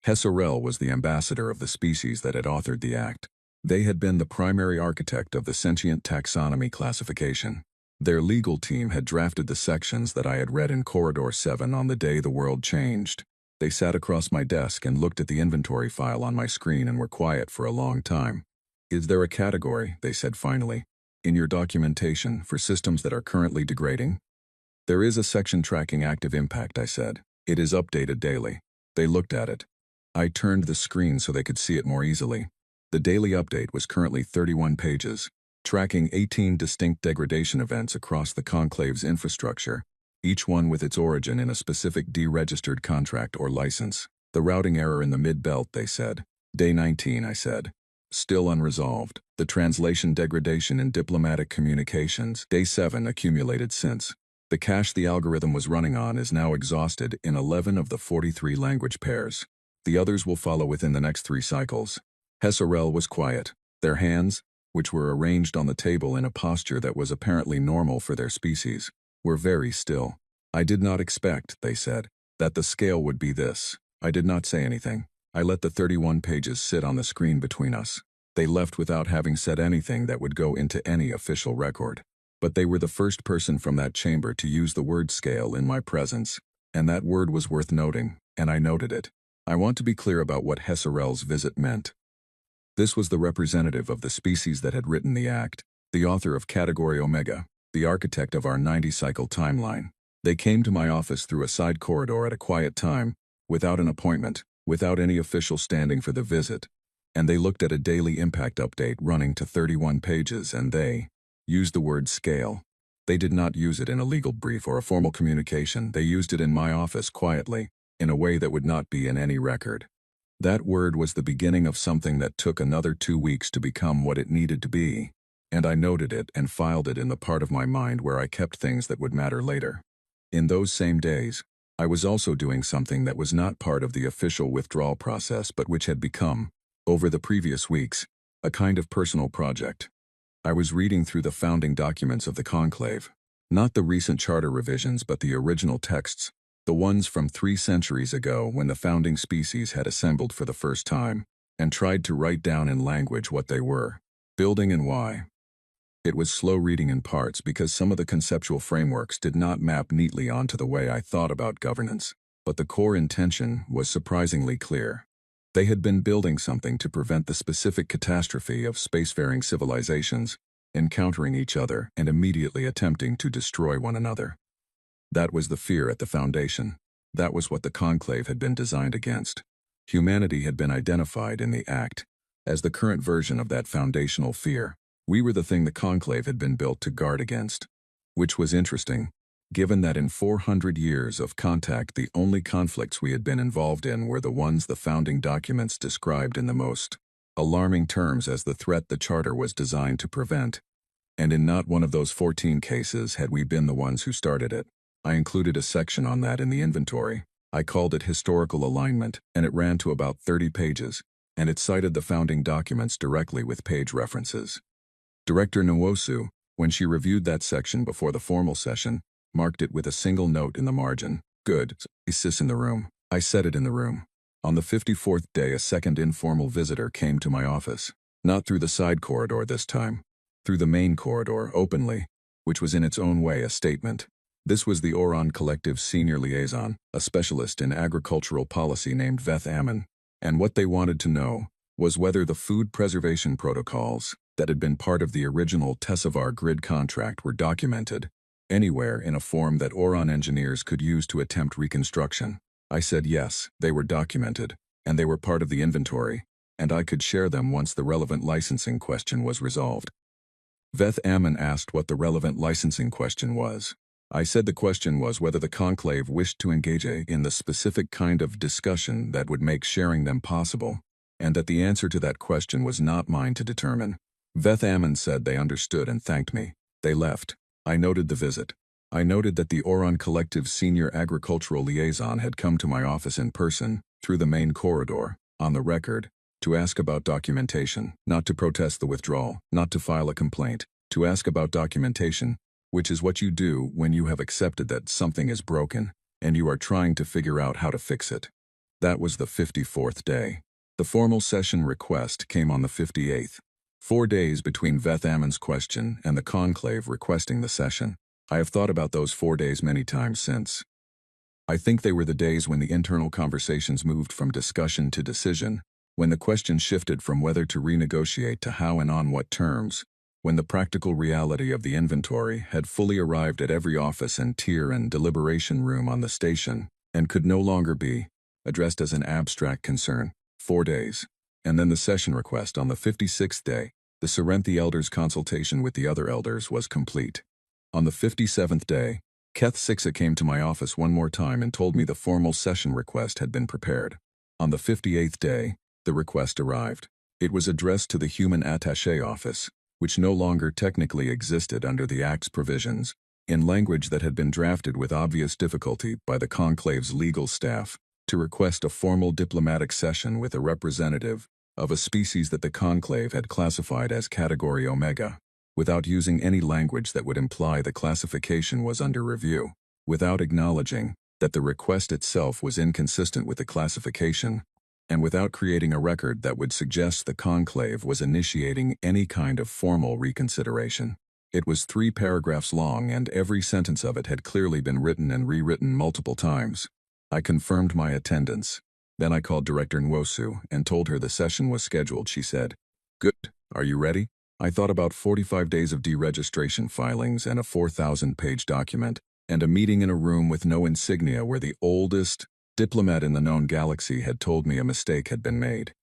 HFY was the ambassador of the species that had authored the act. They had been the primary architect of the sentient taxonomy classification. Their legal team had drafted the sections that I had read in Corridor 7 on the day the world changed. They sat across my desk and looked at the inventory file on my screen and were quiet for a long time. "Is there a category," they said finally, "in your documentation for systems that are currently degrading?" "There is a section tracking active impact," I said. "It is updated daily." They looked at it. I turned the screen so they could see it more easily. The daily update was currently 31 pages, tracking 18 distinct degradation events across the Conclave's infrastructure, each one with its origin in a specific deregistered contract or license. "The routing error in the mid-belt," they said. "Day 19, I said. "Still unresolved. The translation degradation in diplomatic communications, Day 7, accumulated since. The cache the algorithm was running on is now exhausted in 11 of the 43 language pairs. The others will follow within the next 3 cycles." HFY was quiet. Their hands, which were arranged on the table in a posture that was apparently normal for their species, were very still. "I did not expect," they said, "that the scale would be this." I did not say anything. I let the 31 pages sit on the screen between us. They left without having said anything that would go into any official record. But they were the first person from that chamber to use the word scale in my presence, and that word was worth noting, and I noted it. I want to be clear about what HFY's visit meant. This was the representative of the species that had written the act, the author of Category Omega, the architect of our 90-cycle timeline. They came to my office through a side corridor at a quiet time, without an appointment, without any official standing for the visit, and they looked at a daily impact update running to 31 pages and they used the word scale. They did not use it in a legal brief or a formal communication. They used it in my office quietly, in a way that would not be in any record. That word was the beginning of something that took another 2 weeks to become what it needed to be, and I noted it and filed it in the part of my mind where I kept things that would matter later. In those same days, I was also doing something that was not part of the official withdrawal process but which had become, over the previous weeks, a kind of personal project. I was reading through the founding documents of the Conclave, not the recent charter revisions but the original texts, the ones from 3 centuries ago when the founding species had assembled for the first time, and tried to write down in language what they were, building and why. It was slow reading in parts because some of the conceptual frameworks did not map neatly onto the way I thought about governance, but the core intention was surprisingly clear. They had been building something to prevent the specific catastrophe of spacefaring civilizations encountering each other and immediately attempting to destroy one another. That was the fear at the foundation. That was what the Conclave had been designed against. Humanity had been identified in the act as the current version of that foundational fear. We were the thing the Conclave had been built to guard against. Which was interesting, given that in 400 years of contact the only conflicts we had been involved in were the ones the founding documents described in the most alarming terms as the threat the Charter was designed to prevent. And in not one of those 14 cases had we been the ones who started it. I included a section on that in the inventory. I called it Historical Alignment, and it ran to about 30 pages, and it cited the founding documents directly with page references. Director Nwosu, when she reviewed that section before the formal session, marked it with a single note in the margin. "Good, sis in the room." I said it in the room. On the 54th day a second informal visitor came to my office. Not through the side corridor this time. through the main corridor openly, which was in its own way a statement. This was the Oron Collective's senior liaison, a specialist in agricultural policy named Veth Ammon, and what they wanted to know was whether the food preservation protocols that had been part of the original Tessavar grid contract were documented anywhere in a form that Oron engineers could use to attempt reconstruction. I said yes, they were documented, and they were part of the inventory, and I could share them once the relevant licensing question was resolved. Veth Ammon asked what the relevant licensing question was. I said the question was whether the conclave wished to engage in the specific kind of discussion that would make sharing them possible, and that the answer to that question was not mine to determine. Veth Ammon said they understood and thanked me. They left. I noted the visit. I noted that the Oron Collective's senior agricultural liaison had come to my office in person, through the main corridor, on the record, to ask about documentation, not to protest the withdrawal, not to file a complaint, to ask about documentation, which is what you do when you have accepted that something is broken, and you are trying to figure out how to fix it. That was the 54th day. The formal session request came on the 58th. 4 days between Veth Ammon's question and the conclave requesting the session. I have thought about those 4 days many times since. I think they were the days when the internal conversations moved from discussion to decision, when the question shifted from whether to renegotiate to how and on what terms, when the practical reality of the inventory had fully arrived at every office and tier and deliberation room on the station, and could no longer be addressed as an abstract concern. 4 days. And then the session request on the 56th day. The Serenthi elders' consultation with the other elders was complete. On the 57th day, Keth Sixa came to my office one more time and told me the formal session request had been prepared. On the 58th day, the request arrived. It was addressed to the Human Attaché Office, which no longer technically existed under the Act's provisions, in language that had been drafted with obvious difficulty by the conclave's legal staff, to request a formal diplomatic session with a representative of a species that the conclave had classified as Category Omega, without using any language that would imply the classification was under review, without acknowledging that the request itself was inconsistent with the classification, and without creating a record that would suggest the conclave was initiating any kind of formal reconsideration. It was 3 paragraphs long, and every sentence of it had clearly been written and rewritten multiple times. I confirmed my attendance. Then I called Director Nwosu and told her the session was scheduled. She said, "Good, are you ready?" I thought about 45 days of deregistration filings and a 4,000-page document, and a meeting in a room with no insignia where the oldest diplomat in the known galaxy had told me a mistake had been made.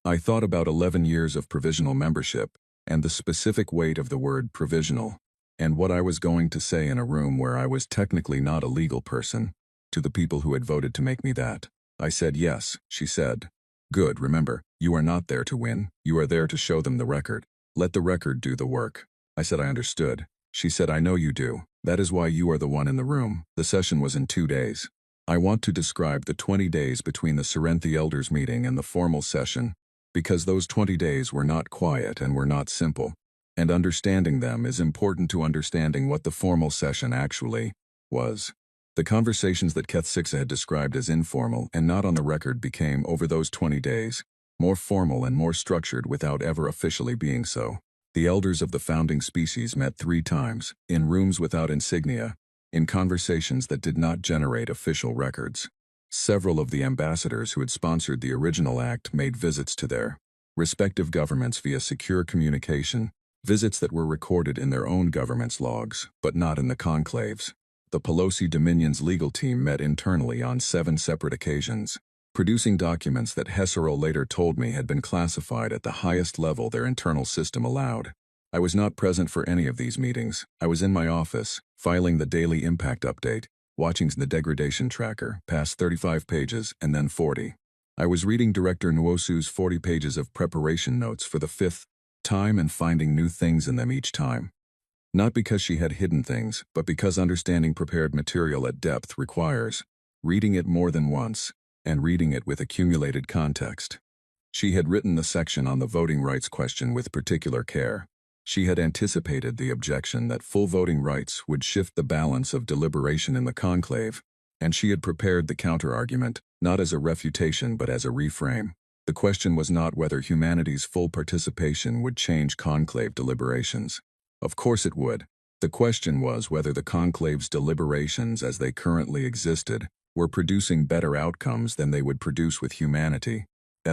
I thought about 11 years of provisional membership, and the specific weight of the word provisional, and what I was going to say in a room where I was technically not a legal person, to the people who had voted to make me that. I said yes, she said. Good, remember, you are not there to win, you are there to show them the record. Let the record do the work. I said I understood. She said I know you do. That is why you are the one in the room. The session was in 2 days. I want to describe the 20 days between the Serenthi Elders meeting and the formal session, because those 20 days were not quiet and were not simple, and understanding them is important to understanding what the formal session actually was. The conversations that Keth Sixa had described as informal and not on the record became, over those 20 days, more formal and more structured without ever officially being so. The elders of the founding species met 3 times, in rooms without insignia, in conversations that did not generate official records. Several of the ambassadors who had sponsored the original act made visits to their respective governments via secure communication, visits that were recorded in their own government's logs, but not in the conclave's. The Pelosi Dominion's legal team met internally on 7 separate occasions, producing documents that Hesserl later told me had been classified at the highest level their internal system allowed. I was not present for any of these meetings. I was in my office, filing the daily impact update, watching the degradation tracker, past 35 pages and then 40. I was reading Director Nwosu's 40 pages of preparation notes for the 5th time and finding new things in them each time. Not because she had hidden things, but because understanding prepared material at depth requires reading it more than once, and reading it with accumulated context. She had written the section on the voting rights question with particular care. She had anticipated the objection that full voting rights would shift the balance of deliberation in the conclave, and she had prepared the counter-argument, not as a refutation but as a reframe. The question was not whether humanity's full participation would change conclave deliberations. Of course it would. The question was whether the conclave's deliberations as they currently existed were producing better outcomes than they would produce with humanity's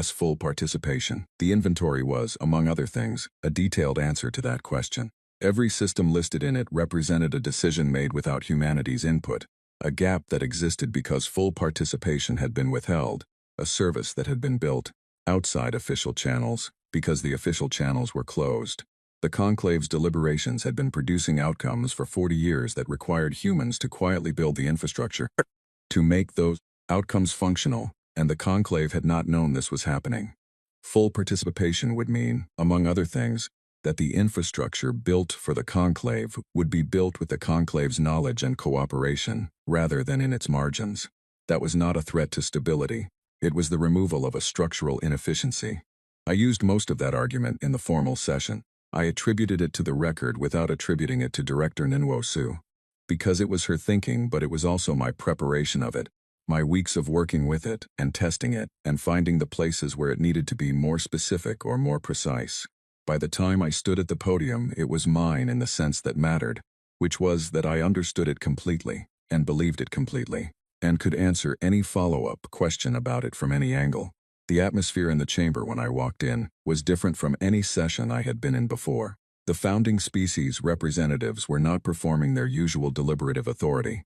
full participation. The inventory was, among other things, a detailed answer to that question. Every system listed in it represented a decision made without humanity's input, a gap that existed because full participation had been withheld, a service that had been built outside official channels because the official channels were closed. The conclave's deliberations had been producing outcomes for 40 years that required humans to quietly build the infrastructure to make those outcomes functional, and the conclave had not known this was happening. Full participation would mean, among other things, that the infrastructure built for the conclave would be built with the conclave's knowledge and cooperation, rather than in its margins. That was not a threat to stability. It was the removal of a structural inefficiency. I used most of that argument in the formal session. I attributed it to the record without attributing it to Director Nwosu. Because it was her thinking, but it was also my preparation of it, my weeks of working with it and testing it and finding the places where it needed to be more specific or more precise. By the time I stood at the podium, it was mine in the sense that mattered, which was that I understood it completely and believed it completely, and could answer any follow-up question about it from any angle. The atmosphere in the chamber when I walked in was different from any session I had been in before. The founding species representatives were not performing their usual deliberative authority.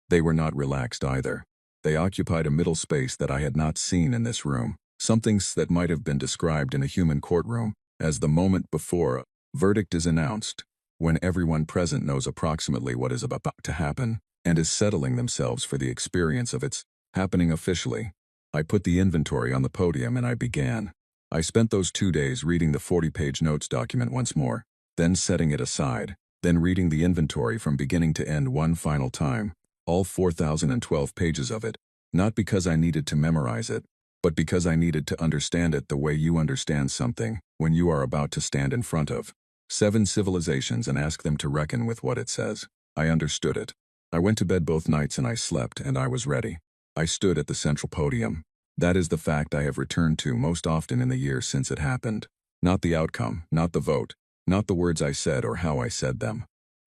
They were not relaxed either. They occupied a middle space that I had not seen in this room, something that might have been described in a human courtroom as the moment before a verdict is announced, when everyone present knows approximately what is about to happen and is settling themselves for the experience of its happening officially. I put the inventory on the podium and I began. I spent those 2 days reading the 40-page notes document once more, then setting it aside, then reading the inventory from beginning to end one final time, all 4,012 pages of it, not because I needed to memorize it, but because I needed to understand it the way you understand something when you are about to stand in front of 7 civilizations and ask them to reckon with what it says. I understood it. I went to bed both nights and I slept and I was ready. I stood at the central podium. That is the fact I have returned to most often in the year since it happened. Not the outcome, not the vote, not the words I said or how I said them.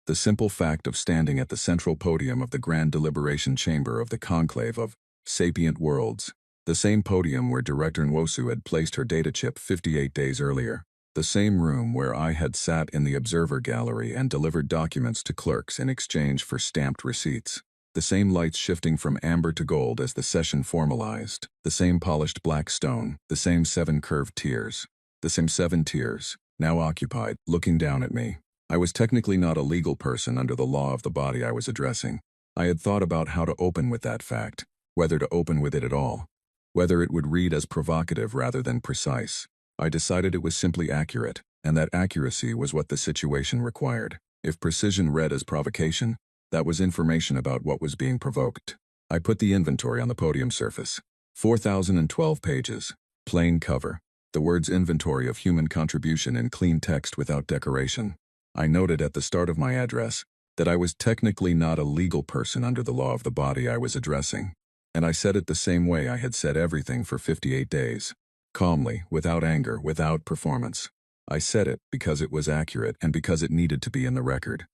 The simple fact of standing at the central podium of the grand deliberation chamber of the conclave of sapient worlds, the same podium where Director Nwosu had placed her data chip 58 days earlier, the same room where I had sat in the observer gallery and delivered documents to clerks in exchange for stamped receipts. The same lights shifting from amber to gold as the session formalized, the same polished black stone, the same 7 curved tiers, the same 7 tiers, now occupied, looking down at me. I was technically not a legal person under the law of the body I was addressing. I had thought about how to open with that fact, whether to open with it at all, whether it would read as provocative rather than precise. I decided it was simply accurate, and that accuracy was what the situation required. If precision read as provocation, that was information about what was being provoked. I put the inventory on the podium surface. 4,012 pages, plain cover. The words inventory of human contribution in clean text without decoration. I noted at the start of my address that I was technically not a legal person under the law of the body I was addressing. And I said it the same way I had said everything for 58 days. Calmly, without anger, without performance. I said it because it was accurate and because it needed to be in the record.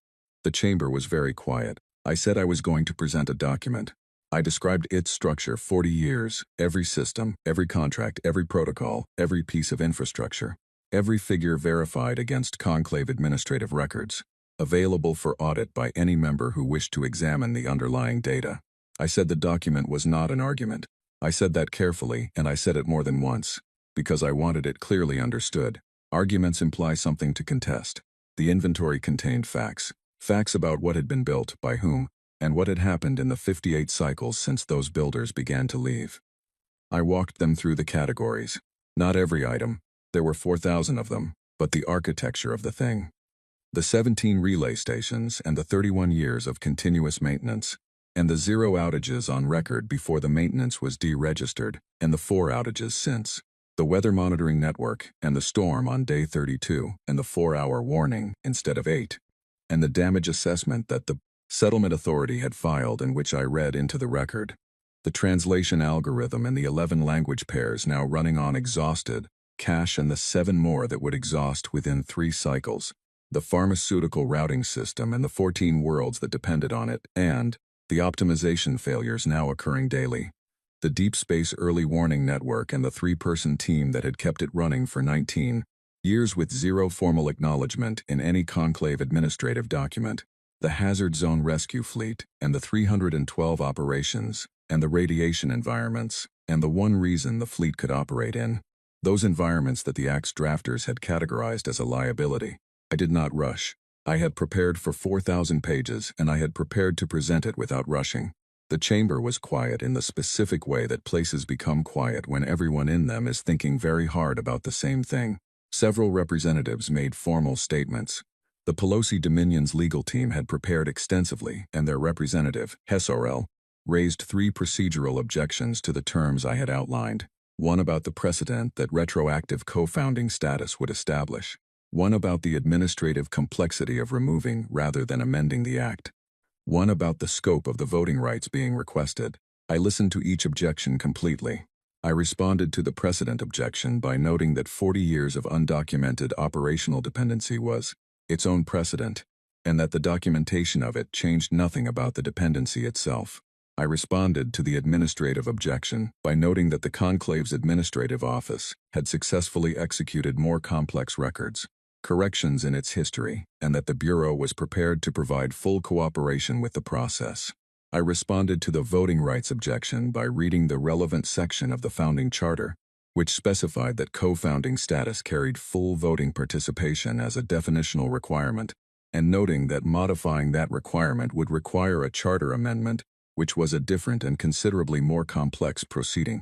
The chamber was very quiet. I said I was going to present a document. I described its structure 40 years, every system, every contract, every protocol, every piece of infrastructure, every figure verified against conclave administrative records, available for audit by any member who wished to examine the underlying data. I said the document was not an argument. I said that carefully, and I said it more than once, because I wanted it clearly understood. Arguments imply something to contest. The inventory contained facts. Facts about what had been built, by whom, and what had happened in the 58 cycles since those builders began to leave. I walked them through the categories. Not every item, there were 4,000 of them, but the architecture of the thing. The 17 relay stations and the 31 years of continuous maintenance, and the 0 outages on record before the maintenance was deregistered, and the 4 outages since. The weather monitoring network, and the storm on day 32, and the 4-hour warning instead of 8. And the damage assessment that the settlement authority had filed and which I read into the record. The translation algorithm and the 11 language pairs now running on exhausted, cache and the 7 more that would exhaust within 3 cycles. the pharmaceutical routing system and the 14 worlds that depended on it, and the optimization failures now occurring daily. The Deep Space Early Warning Network and the 3-person team that had kept it running for 19 years with zero formal acknowledgement in any conclave administrative document. The Hazard Zone Rescue Fleet, and the 312 operations, and the radiation environments, and the one reason the fleet could operate in. Those environments that the Act's drafters had categorized as a liability. I did not rush. I had prepared for 4,000 pages, and I had prepared to present it without rushing. The chamber was quiet in the specific way that places become quiet when everyone in them is thinking very hard about the same thing. Several representatives made formal statements. The Pelosi Dominion's legal team had prepared extensively, and their representative, HFY, raised 3 procedural objections to the terms I had outlined. One about the precedent that retroactive co-founding status would establish. One about the administrative complexity of removing rather than amending the Act. One about the scope of the voting rights being requested. I listened to each objection completely. I responded to the precedent objection by noting that 40 years of undocumented operational dependency was its own precedent, and that the documentation of it changed nothing about the dependency itself. I responded to the administrative objection by noting that the Conclave's administrative office had successfully executed more complex records, corrections in its history, and that the Bureau was prepared to provide full cooperation with the process. I responded to the voting rights objection by reading the relevant section of the founding charter, which specified that co-founding status carried full voting participation as a definitional requirement, and noting that modifying that requirement would require a charter amendment, which was a different and considerably more complex proceeding.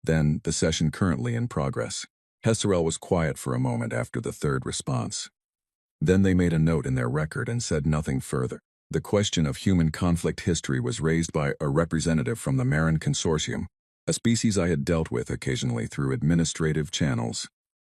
Then, the session currently in progress. HFY was quiet for a moment after the third response. Then they made a note in their record and said nothing further. The question of human conflict history was raised by a representative from the Marin Consortium, a species I had dealt with occasionally through administrative channels,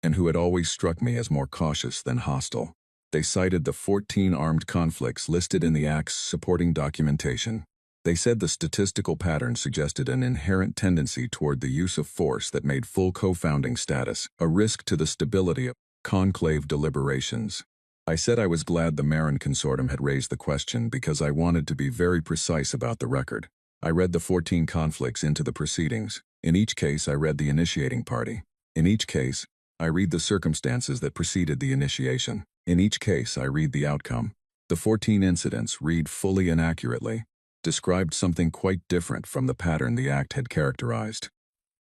and who had always struck me as more cautious than hostile. They cited the 14 armed conflicts listed in the Act's supporting documentation. They said the statistical pattern suggested an inherent tendency toward the use of force that made full co-founding status a risk to the stability of conclave deliberations. I said I was glad the Marin Consortium had raised the question because I wanted to be very precise about the record. I read the 14 conflicts into the proceedings. In each case, I read the initiating party. In each case, I read the circumstances that preceded the initiation. In each case, I read the outcome. The 14 incidents read fully and accurately, described something quite different from the pattern the Act had characterized.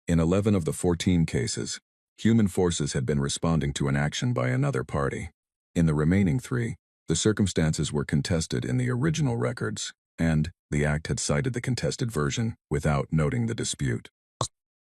In 11 of the 14 cases, human forces had been responding to an action by another party. In the remaining 3, the circumstances were contested in the original records, and the Act had cited the contested version without noting the dispute.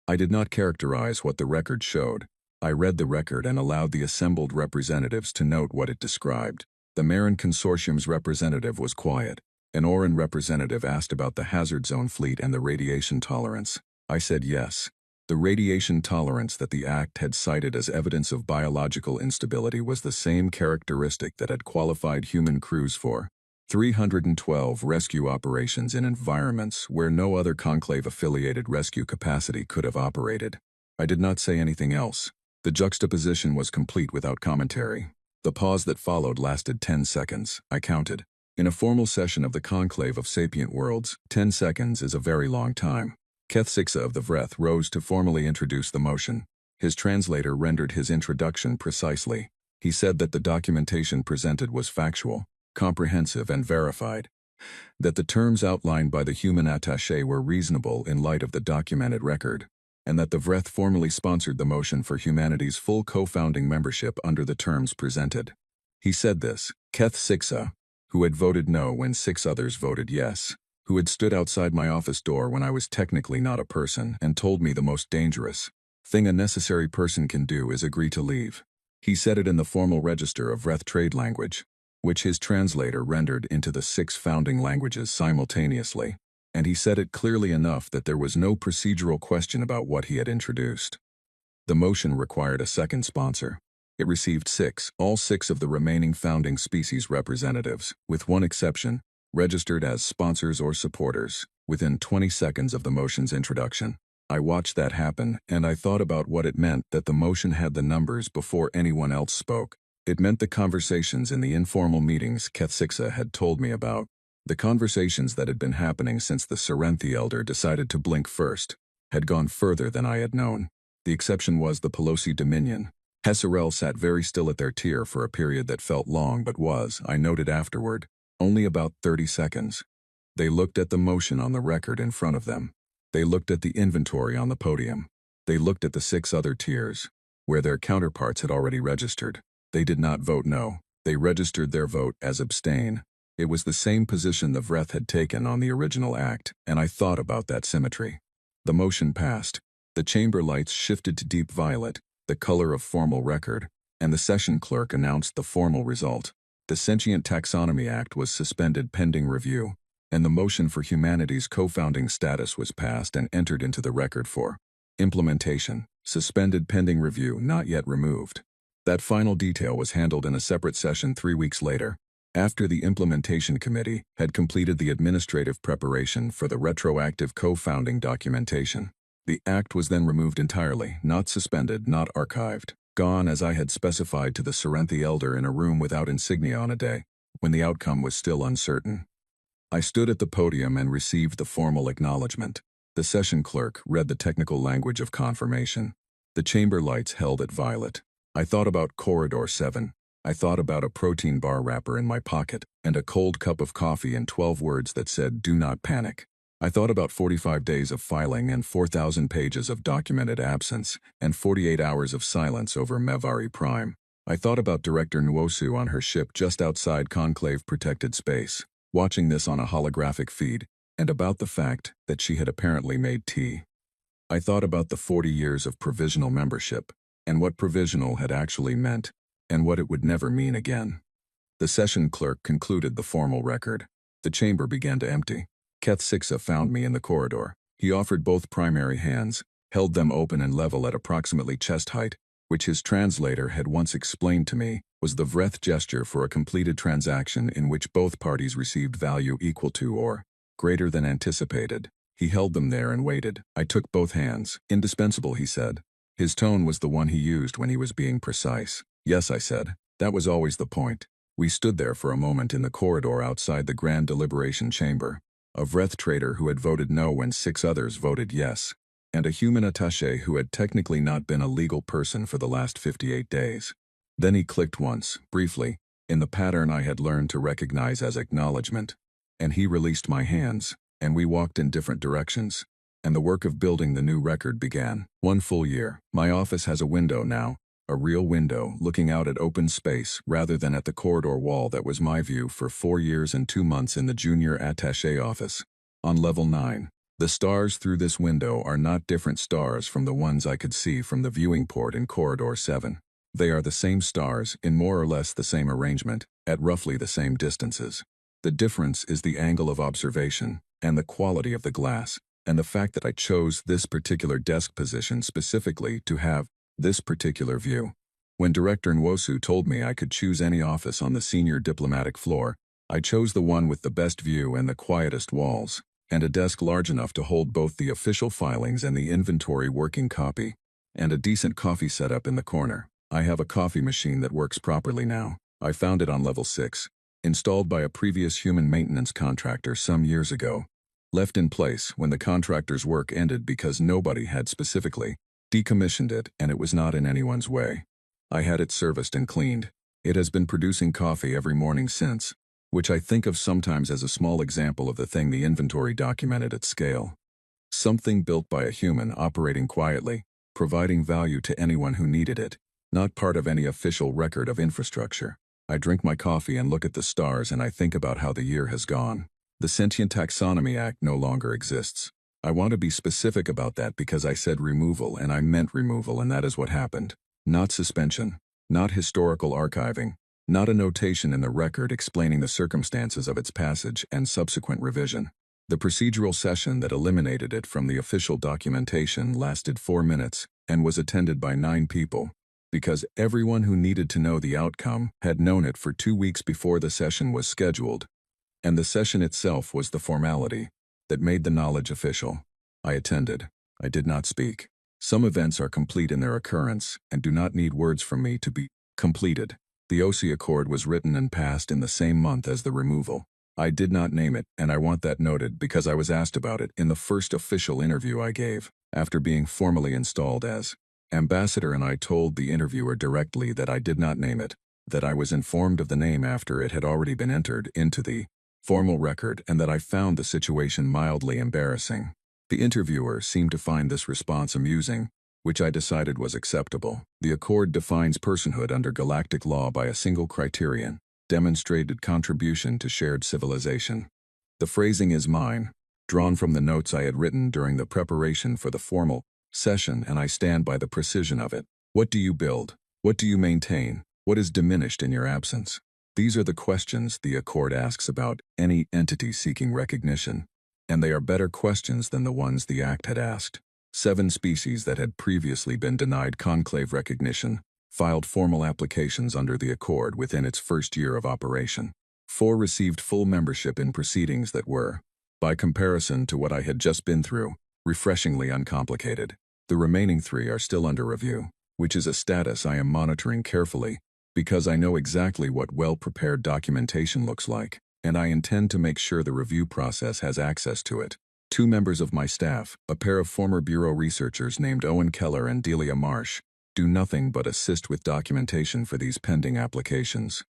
I did not characterize what the record showed. I read the record and allowed the assembled representatives to note what it described. The Marin Consortium's representative was quiet. An Oran representative asked about the hazard zone fleet and the radiation tolerance. I said yes. The radiation tolerance that the Act had cited as evidence of biological instability was the same characteristic that had qualified human crews for 312 rescue operations in environments where no other conclave-affiliated rescue capacity could have operated. I did not say anything else. The juxtaposition was complete without commentary. The pause that followed lasted 10 seconds, I counted. In a formal session of the Conclave of Sapient Worlds, 10 seconds is a very long time. Keth Sixa of the Vreth rose to formally introduce the motion. His translator rendered his introduction precisely. He said that the documentation presented was factual, comprehensive and verified, that the terms outlined by the human attaché were reasonable in light of the documented record, and that the Vreth formally sponsored the motion for humanity's full co-founding membership under the terms presented. He said this, Keth Sixa, who had voted no when 6 others voted yes, who had stood outside my office door when I was technically not a person and told me the most dangerous thing a necessary person can do is agree to leave. He said it in the formal register of Vreth trade language, which his translator rendered into the 6 founding languages simultaneously, and he said it clearly enough that there was no procedural question about what he had introduced. The motion required a second sponsor. It received 6, all 6 of the remaining founding species representatives, with one exception, registered as sponsors or supporters, within 20 seconds of the motion's introduction. I watched that happen, and I thought about what it meant that the motion had the numbers before anyone else spoke. It meant the conversations in the informal meetings Kethsixa had told me about. The conversations that had been happening since the Serenthi elder decided to blink first had gone further than I had known. The exception was the Pelosi Dominion. Hesserel sat very still at their tier for a period that felt long but was, I noted afterward, only about 30 seconds. They looked at the motion on the record in front of them. They looked at the inventory on the podium. They looked at the 6 other tiers, where their counterparts had already registered. They did not vote no. They registered their vote as abstain. It was the same position the Vreth had taken on the original act, and I thought about that symmetry. The motion passed. The chamber lights shifted to deep violet, the color of formal record, and the session clerk announced the formal result. The Sentient Taxonomy Act was suspended pending review, and the motion for humanity's co-founding status was passed and entered into the record for implementation, suspended pending review, not yet removed. That final detail was handled in a separate session 3 weeks later, after the implementation committee had completed the administrative preparation for the retroactive co-founding documentation. The act was then removed entirely, not suspended, not archived, gone as I had specified to the Serenthi elder in a room without insignia on a day, when the outcome was still uncertain. I stood at the podium and received the formal acknowledgement. The session clerk read the technical language of confirmation. The chamber lights held at violet. I thought about Corridor 7. I thought about a protein bar wrapper in my pocket and a cold cup of coffee and 12 words that said, "Do not panic." I thought about 45 days of filing and 4,000 pages of documented absence and 48 hours of silence over Mevari Prime. I thought about Director Nwosu on her ship just outside Conclave-protected space, watching this on a holographic feed, and about the fact that she had apparently made tea. I thought about the 40 years of provisional membership, and what provisional had actually meant, and what it would never mean again. The session clerk concluded the formal record. The chamber began to empty. Kethsixa found me in the corridor. He offered both primary hands, held them open and level at approximately chest height, which his translator had once explained to me was the Vreth gesture for a completed transaction in which both parties received value equal to or greater than anticipated. He held them there and waited. I took both hands. "Indispensable," he said. His tone was the one he used when he was being precise. "Yes," I said. "That was always the point." We stood there for a moment in the corridor outside the Grand Deliberation Chamber. A Vreth trader who had voted no when 6 others voted yes, and a human attaché who had technically not been a legal person for the last 58 days. Then he clicked once, briefly, in the pattern I had learned to recognize as acknowledgement, and he released my hands, and we walked in different directions, and the work of building the new record began. 1 full year. My office has a window now, a real window looking out at open space rather than at the corridor wall that was my view for 4 years and 2 months in the junior attaché office. On level 9. The stars through this window are not different stars from the ones I could see from the viewing port in Corridor 7. They are the same stars in more or less the same arrangement, at roughly the same distances. The difference is the angle of observation, and the quality of the glass, and the fact that I chose this particular desk position specifically to have this particular view. When Director Nwosu told me I could choose any office on the senior diplomatic floor, I chose the one with the best view and the quietest walls, and a desk large enough to hold both the official filings and the inventory working copy, and a decent coffee setup in the corner. I have a coffee machine that works properly now. I found it on level 6, installed by a previous human maintenance contractor some years ago. Left in place when the contractor's work ended because nobody had specifically decommissioned it and it was not in anyone's way. I had it serviced and cleaned. It has been producing coffee every morning since, which I think of sometimes as a small example of the thing the inventory documented at scale. Something built by a human operating quietly, providing value to anyone who needed it, not part of any official record of infrastructure. I drink my coffee and look at the stars and I think about how the year has gone. The Sentient Taxonomy Act no longer exists. I want to be specific about that because I said removal and I meant removal, and that is what happened. Not suspension, not historical archiving, not a notation in the record explaining the circumstances of its passage and subsequent revision. The procedural session that eliminated it from the official documentation lasted 4 minutes and was attended by 9 people, because everyone who needed to know the outcome had known it for 2 weeks before the session was scheduled, and the session itself was the formality that made the knowledge official. I attended. I did not speak. Some events are complete in their occurrence and do not need words from me to be completed. The OC Accord was written and passed in the same month as the removal. I did not name it, and I want that noted because I was asked about it in the first official interview I gave, after being formally installed as ambassador, and I told the interviewer directly that I did not name it, that I was informed of the name after it had already been entered into the formal record, and that I found the situation mildly embarrassing. The interviewer seemed to find this response amusing, which I decided was acceptable. The Accord defines personhood under galactic law by a single criterion: demonstrated contribution to shared civilization. The phrasing is mine, drawn from the notes I had written during the preparation for the formal session, and I stand by the precision of it. What do you build? What do you maintain? What is diminished in your absence? These are the questions the Accord asks about any entity seeking recognition, and they are better questions than the ones the Act had asked. 7 species that had previously been denied conclave recognition filed formal applications under the Accord within its first year of operation. 4 received full membership in proceedings that were, by comparison to what I had just been through, refreshingly uncomplicated. The remaining 3 are still under review, which is a status I am monitoring carefully because I know exactly what well-prepared documentation looks like, and I intend to make sure the review process has access to it. 2 members of my staff, a pair of former Bureau researchers named Owen Keller and Delia Marsh, do nothing but assist with documentation for these pending applications.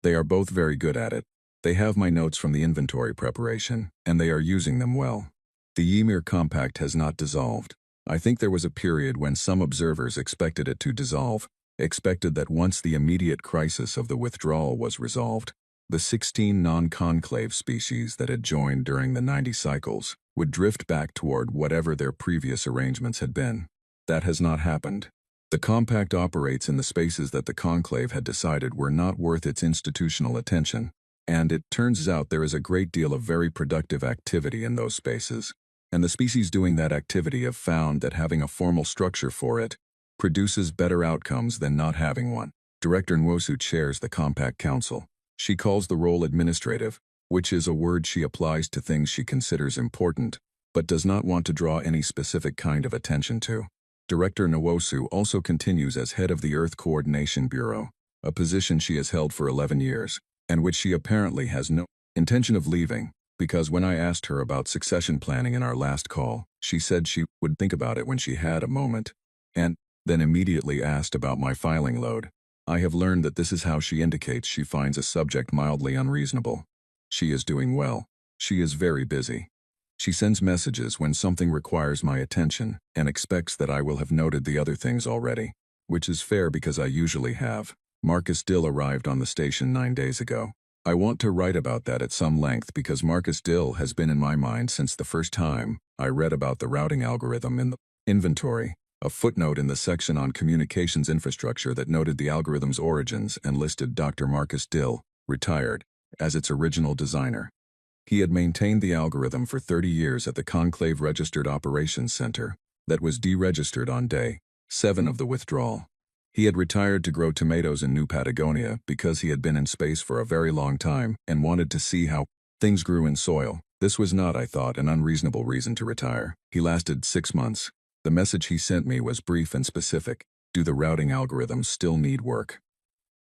They are both very good at it. They have my notes from the inventory preparation, and they are using them well. The Ymir Compact has not dissolved. I think there was a period when some observers expected it to dissolve, expected that once the immediate crisis of the withdrawal was resolved, the 16 non-conclave species that had joined during the 90 cycles would drift back toward whatever their previous arrangements had been. That has not happened. The Compact operates in the spaces that the Conclave had decided were not worth its institutional attention, and it turns out there is a great deal of very productive activity in those spaces, and the species doing that activity have found that having a formal structure for it produces better outcomes than not having one. Director Nwosu chairs the Compact Council. She calls the role administrative, which is a word she applies to things she considers important, but does not want to draw any specific kind of attention to. Director Nwosu also continues as head of the Earth Coordination Bureau, a position she has held for 11 years, and which she apparently has no intention of leaving, because when I asked her about succession planning in our last call, she said she would think about it when she had a moment, and then immediately asked about my filing load. I have learned that this is how she indicates she finds a subject mildly unreasonable. She is doing well. She is very busy. She sends messages when something requires my attention and expects that I will have noted the other things already, which is fair because I usually have. Marcus Dill arrived on the station 9 days ago. I want to write about that at some length because Marcus Dill has been in my mind since the first time I read about the routing algorithm in the inventory, a footnote in the section on communications infrastructure that noted the algorithm's origins and listed Dr. Marcus Dill, retired, as its original designer. He had maintained the algorithm for 30 years at the Conclave Registered Operations Center that was deregistered on day 7 of the withdrawal. He had retired to grow tomatoes in New Patagonia because he had been in space for a very long time and wanted to see how things grew in soil. This was not, I thought, an unreasonable reason to retire. He lasted 6 months. The message he sent me was brief and specific. Do the routing algorithms still need work?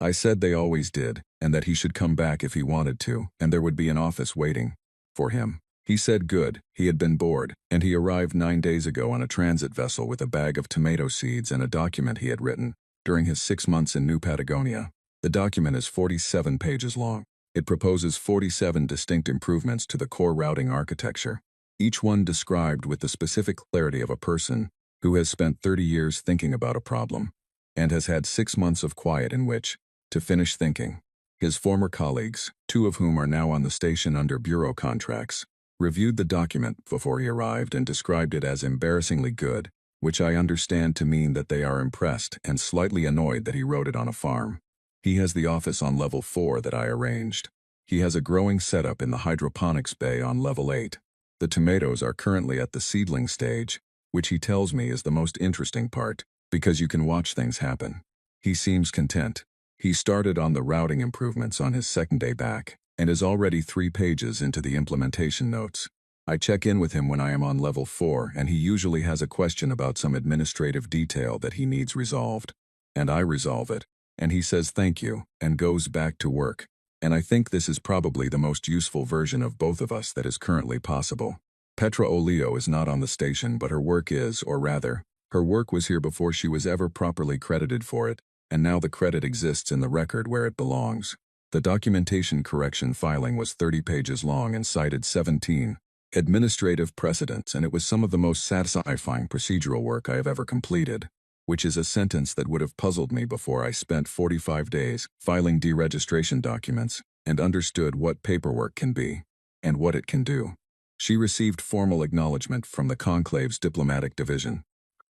I said they always did, and that he should come back if he wanted to, and there would be an office waiting for him. He said good, he had been bored, and he arrived 9 days ago on a transit vessel with a bag of tomato seeds and a document he had written during his 6 months in New Patagonia. The document is 47 pages long. It proposes 47 distinct improvements to the core routing architecture, each one described with the specific clarity of a person who has spent 30 years thinking about a problem and has had 6 months of quiet in which to finish thinking. His former colleagues, 2 of whom are now on the station under bureau contracts, reviewed the document before he arrived and described it as embarrassingly good, which I understand to mean that they are impressed and slightly annoyed that he wrote it on a farm. He has the office on level 4 that I arranged. He has a growing setup in the hydroponics bay on level 8. The tomatoes are currently at the seedling stage, which he tells me is the most interesting part, because you can watch things happen. He seems content. He started on the routing improvements on his second day back, and is already 3 pages into the implementation notes. I check in with him when I am on level 4, and he usually has a question about some administrative detail that he needs resolved, and I resolve it. and he says thank you and goes back to work. And I think this is probably the most useful version of both of us that is currently possible. Petra Olio is not on the station, but her work is, or rather, her work was here before she was ever properly credited for it, and now the credit exists in the record where it belongs. The documentation correction filing was 30 pages long and cited 17 administrative precedents, and it was some of the most satisfying procedural work I have ever completed, which is a sentence that would have puzzled me before I spent 45 days filing deregistration documents and understood what paperwork can be and what it can do. She received formal acknowledgement from the Conclave's diplomatic division.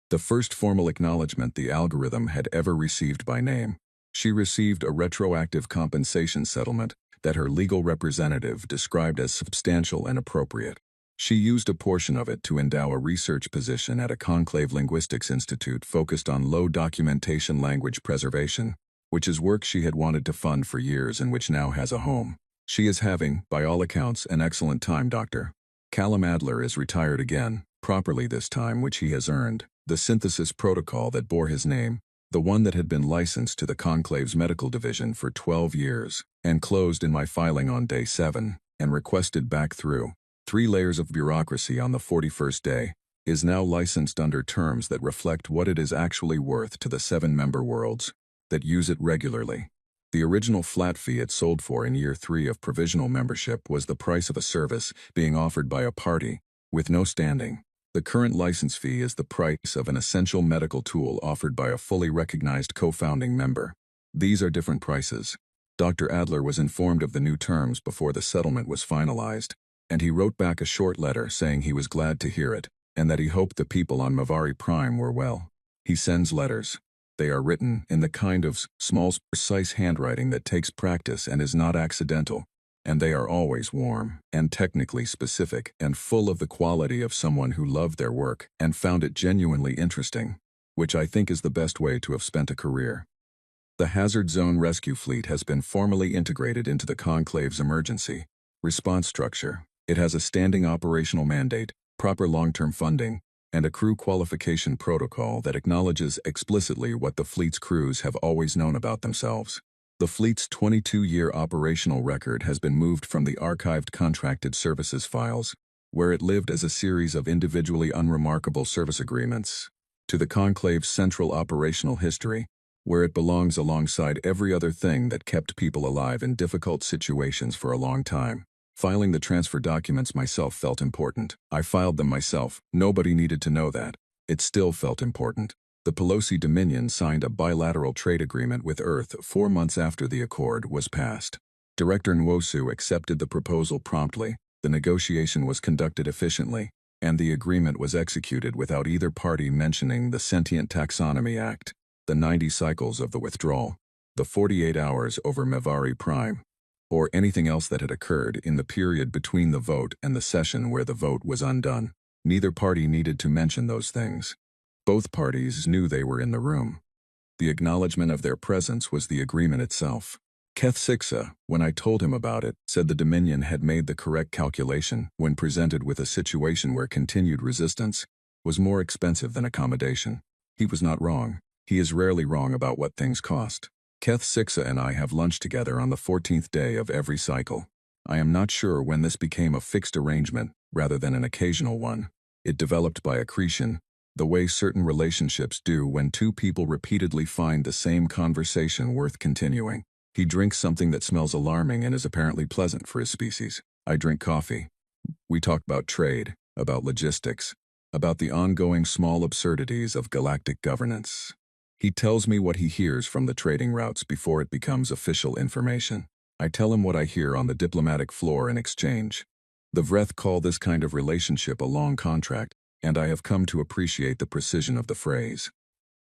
The first formal acknowledgement the algorithm had ever received by name. She received a retroactive compensation settlement that her legal representative described as substantial and appropriate. She used a portion of it to endow a research position at a Conclave Linguistics Institute focused on low documentation language preservation, which is work she had wanted to fund for years and which now has a home. She is having, by all accounts, an excellent time, Dr. Callum Adler is retired again, properly this time, which he has earned. The synthesis protocol that bore his name, the one that had been licensed to the Conclave's medical division for 12 years, and closed in my filing on day 7, and requested back through 3 layers of bureaucracy on the 41st day, is now licensed under terms that reflect what it is actually worth to the 7 member worlds that use it regularly. The original flat fee it sold for in year 3 of provisional membership was the price of a service being offered by a party with no standing. The current license fee is the price of an essential medical tool offered by a fully recognized co-founding member. These are different prices. Dr. Adler was informed of the new terms before the settlement was finalized, and he wrote back a short letter saying he was glad to hear it, and that he hoped the people on Mavari Prime were well. He sends letters. They are written in the kind of small, precise handwriting that takes practice and is not accidental, and they are always warm and technically specific and full of the quality of someone who loved their work and found it genuinely interesting, which I think is the best way to have spent a career. The Hazard Zone Rescue Fleet has been formally integrated into the Conclave's emergency response structure. It has a standing operational mandate, proper long-term funding, and a crew qualification protocol that acknowledges explicitly what the fleet's crews have always known about themselves. The fleet's 22-year operational record has been moved from the archived contracted services files, where it lived as a series of individually unremarkable service agreements, to the Conclave's central operational history, where it belongs alongside every other thing that kept people alive in difficult situations for a long time. Filing the transfer documents myself felt important. I filed them myself. Nobody needed to know that. It still felt important. The Pelosi Dominion signed a bilateral trade agreement with Earth 4 months after the accord was passed. Director Nwosu accepted the proposal promptly, the negotiation was conducted efficiently, and the agreement was executed without either party mentioning the Sentient Taxonomy Act, the 90 cycles of the withdrawal, the 48 hours over Mavari Prime, or anything else that had occurred in the period between the vote and the session where the vote was undone. Neither party needed to mention those things. Both parties knew they were in the room. The acknowledgement of their presence was the agreement itself. Keth Sixa, when I told him about it, said the Dominion had made the correct calculation when presented with a situation where continued resistance was more expensive than accommodation. He was not wrong. He is rarely wrong about what things cost. Keth Sixa and I have lunch together on the 14th day of every cycle. I am not sure when this became a fixed arrangement rather than an occasional one. It developed by accretion, the way certain relationships do when 2 people repeatedly find the same conversation worth continuing. He drinks something that smells alarming and is apparently pleasant for his species. I drink coffee. We talk about trade, about logistics, about the ongoing small absurdities of galactic governance. He tells me what he hears from the trading routes before it becomes official information. I tell him what I hear on the diplomatic floor in exchange. The Vreth call this kind of relationship a long contract, and I have come to appreciate the precision of the phrase.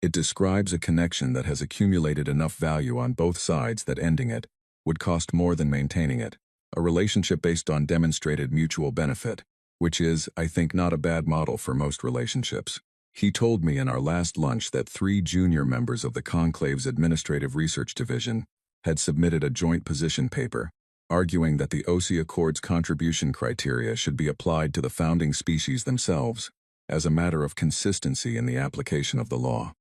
It describes a connection that has accumulated enough value on both sides that ending it would cost more than maintaining it. A relationship based on demonstrated mutual benefit, which is, I think, not a bad model for most relationships. He told me in our last lunch that 3 junior members of the Conclave's Administrative Research Division had submitted a joint position paper, arguing that the OSI Accord's contribution criteria should be applied to the founding species themselves, as a matter of consistency in the application of the law.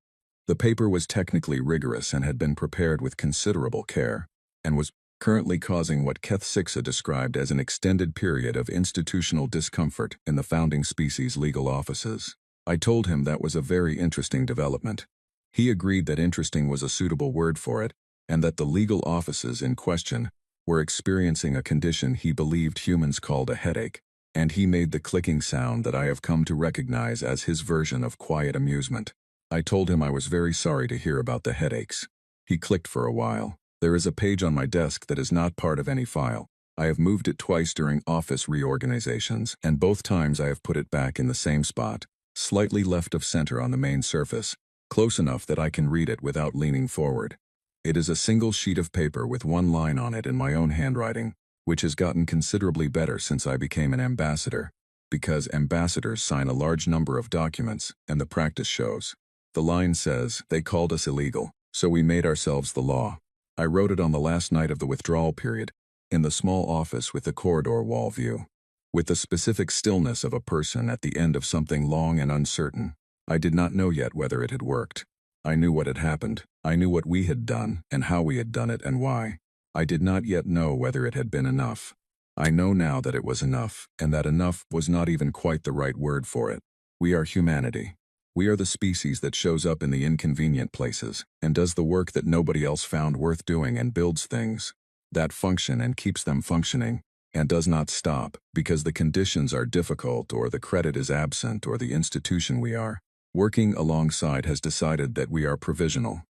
The paper was technically rigorous and had been prepared with considerable care, and was currently causing what Keth Sixa described as an extended period of institutional discomfort in the founding species' legal offices. I told him that was a very interesting development. He agreed that interesting was a suitable word for it, and that the legal offices in question were experiencing a condition he believed humans called a headache, and he made the clicking sound that I have come to recognize as his version of quiet amusement. I told him I was very sorry to hear about the headaches. He clicked for a while. There is a page on my desk that is not part of any file. I have moved it twice during office reorganizations, and both times I have put it back in the same spot, slightly left of center on the main surface, close enough that I can read it without leaning forward. It is a single sheet of paper with one line on it in my own handwriting, which has gotten considerably better since I became an ambassador, because ambassadors sign a large number of documents, and the practice shows. The line says, "They called us illegal, so we made ourselves the law." I wrote it on the last night of the withdrawal period, in the small office with the corridor wall view. With the specific stillness of a person at the end of something long and uncertain, I did not know yet whether it had worked. I knew what had happened, I knew what we had done, and how we had done it and why. I did not yet know whether it had been enough. I know now that it was enough, and that enough was not even quite the right word for it. We are humanity. We are the species that shows up in the inconvenient places, and does the work that nobody else found worth doing, and builds things that function and keeps them functioning, and does not stop because the conditions are difficult or the credit is absent or the institution we are working alongside has decided that we are provisional.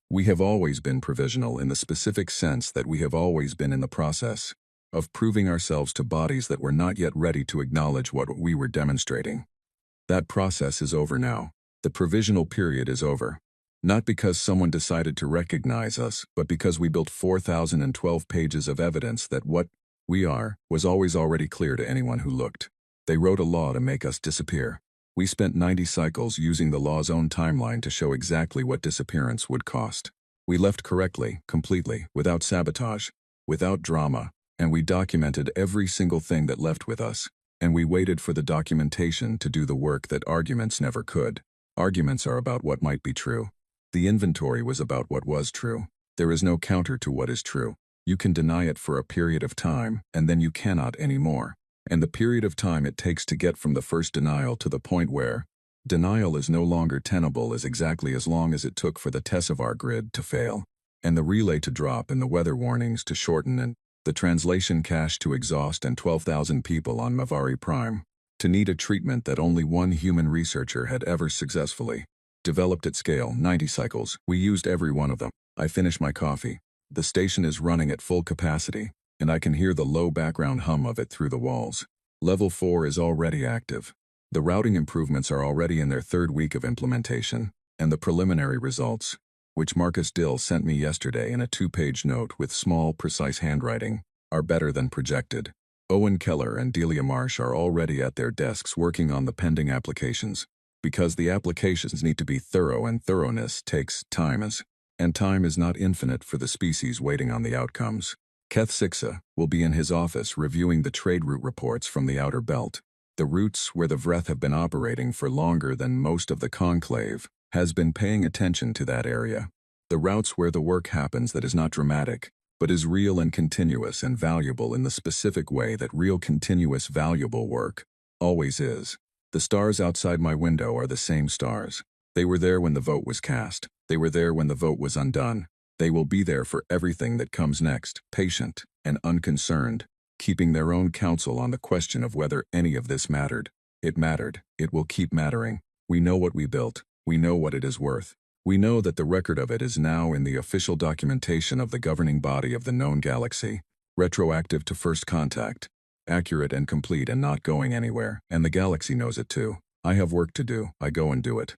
We have always been provisional in the specific sense that we have always been in the process of proving ourselves to bodies that were not yet ready to acknowledge what we were demonstrating. That process is over now. The provisional period is over. Not because someone decided to recognize us, but because we built 4,012 pages of evidence that what we are was always already clear to anyone who looked. They wrote a law to make us disappear. We spent 90 cycles using the law's own timeline to show exactly what disappearance would cost. We left correctly, completely, without sabotage, without drama, and we documented every single thing that left with us, and we waited for the documentation to do the work that arguments never could. Arguments are about what might be true. The inventory was about what was true. There is no counter to what is true. You can deny it for a period of time, and then you cannot anymore. And the period of time it takes to get from the first denial to the point where denial is no longer tenable is exactly as long as it took for the Tesseract grid to fail, and the relay to drop, and the weather warnings to shorten, and the translation cache to exhaust, and 12,000 people on Mavari Prime to need a treatment that only one human researcher had ever successfully developed at scale. 90 cycles. We used every one of them. I finish my coffee. The station is running at full capacity, and I can hear the low background hum of it through the walls. Level 4 is already active. The routing improvements are already in their third week of implementation, and the preliminary results, which Marcus Dill sent me yesterday in a 2-page note with small, precise handwriting, are better than projected. Owen Keller and Delia Marsh are already at their desks working on the pending applications, because the applications need to be thorough, and thoroughness takes time, and time is not infinite for the species waiting on the outcomes. Keth Sixa will be in his office reviewing the trade route reports from the outer belt. The routes where the Vreth have been operating for longer than most of the conclave has been paying attention to that area. The routes where the work happens that is not dramatic, but is real and continuous and valuable in the specific way that real, continuous, valuable work always is. The stars outside my window are the same stars. They were there when the vote was cast. They were there when the vote was undone. They will be there for everything that comes next, patient and unconcerned, keeping their own counsel on the question of whether any of this mattered. It mattered. It will keep mattering. We know what we built. We know what it is worth. We know that the record of it is now in the official documentation of the governing body of the known galaxy, retroactive to first contact, accurate and complete and not going anywhere, and the galaxy knows it too. I have work to do. I go and do it.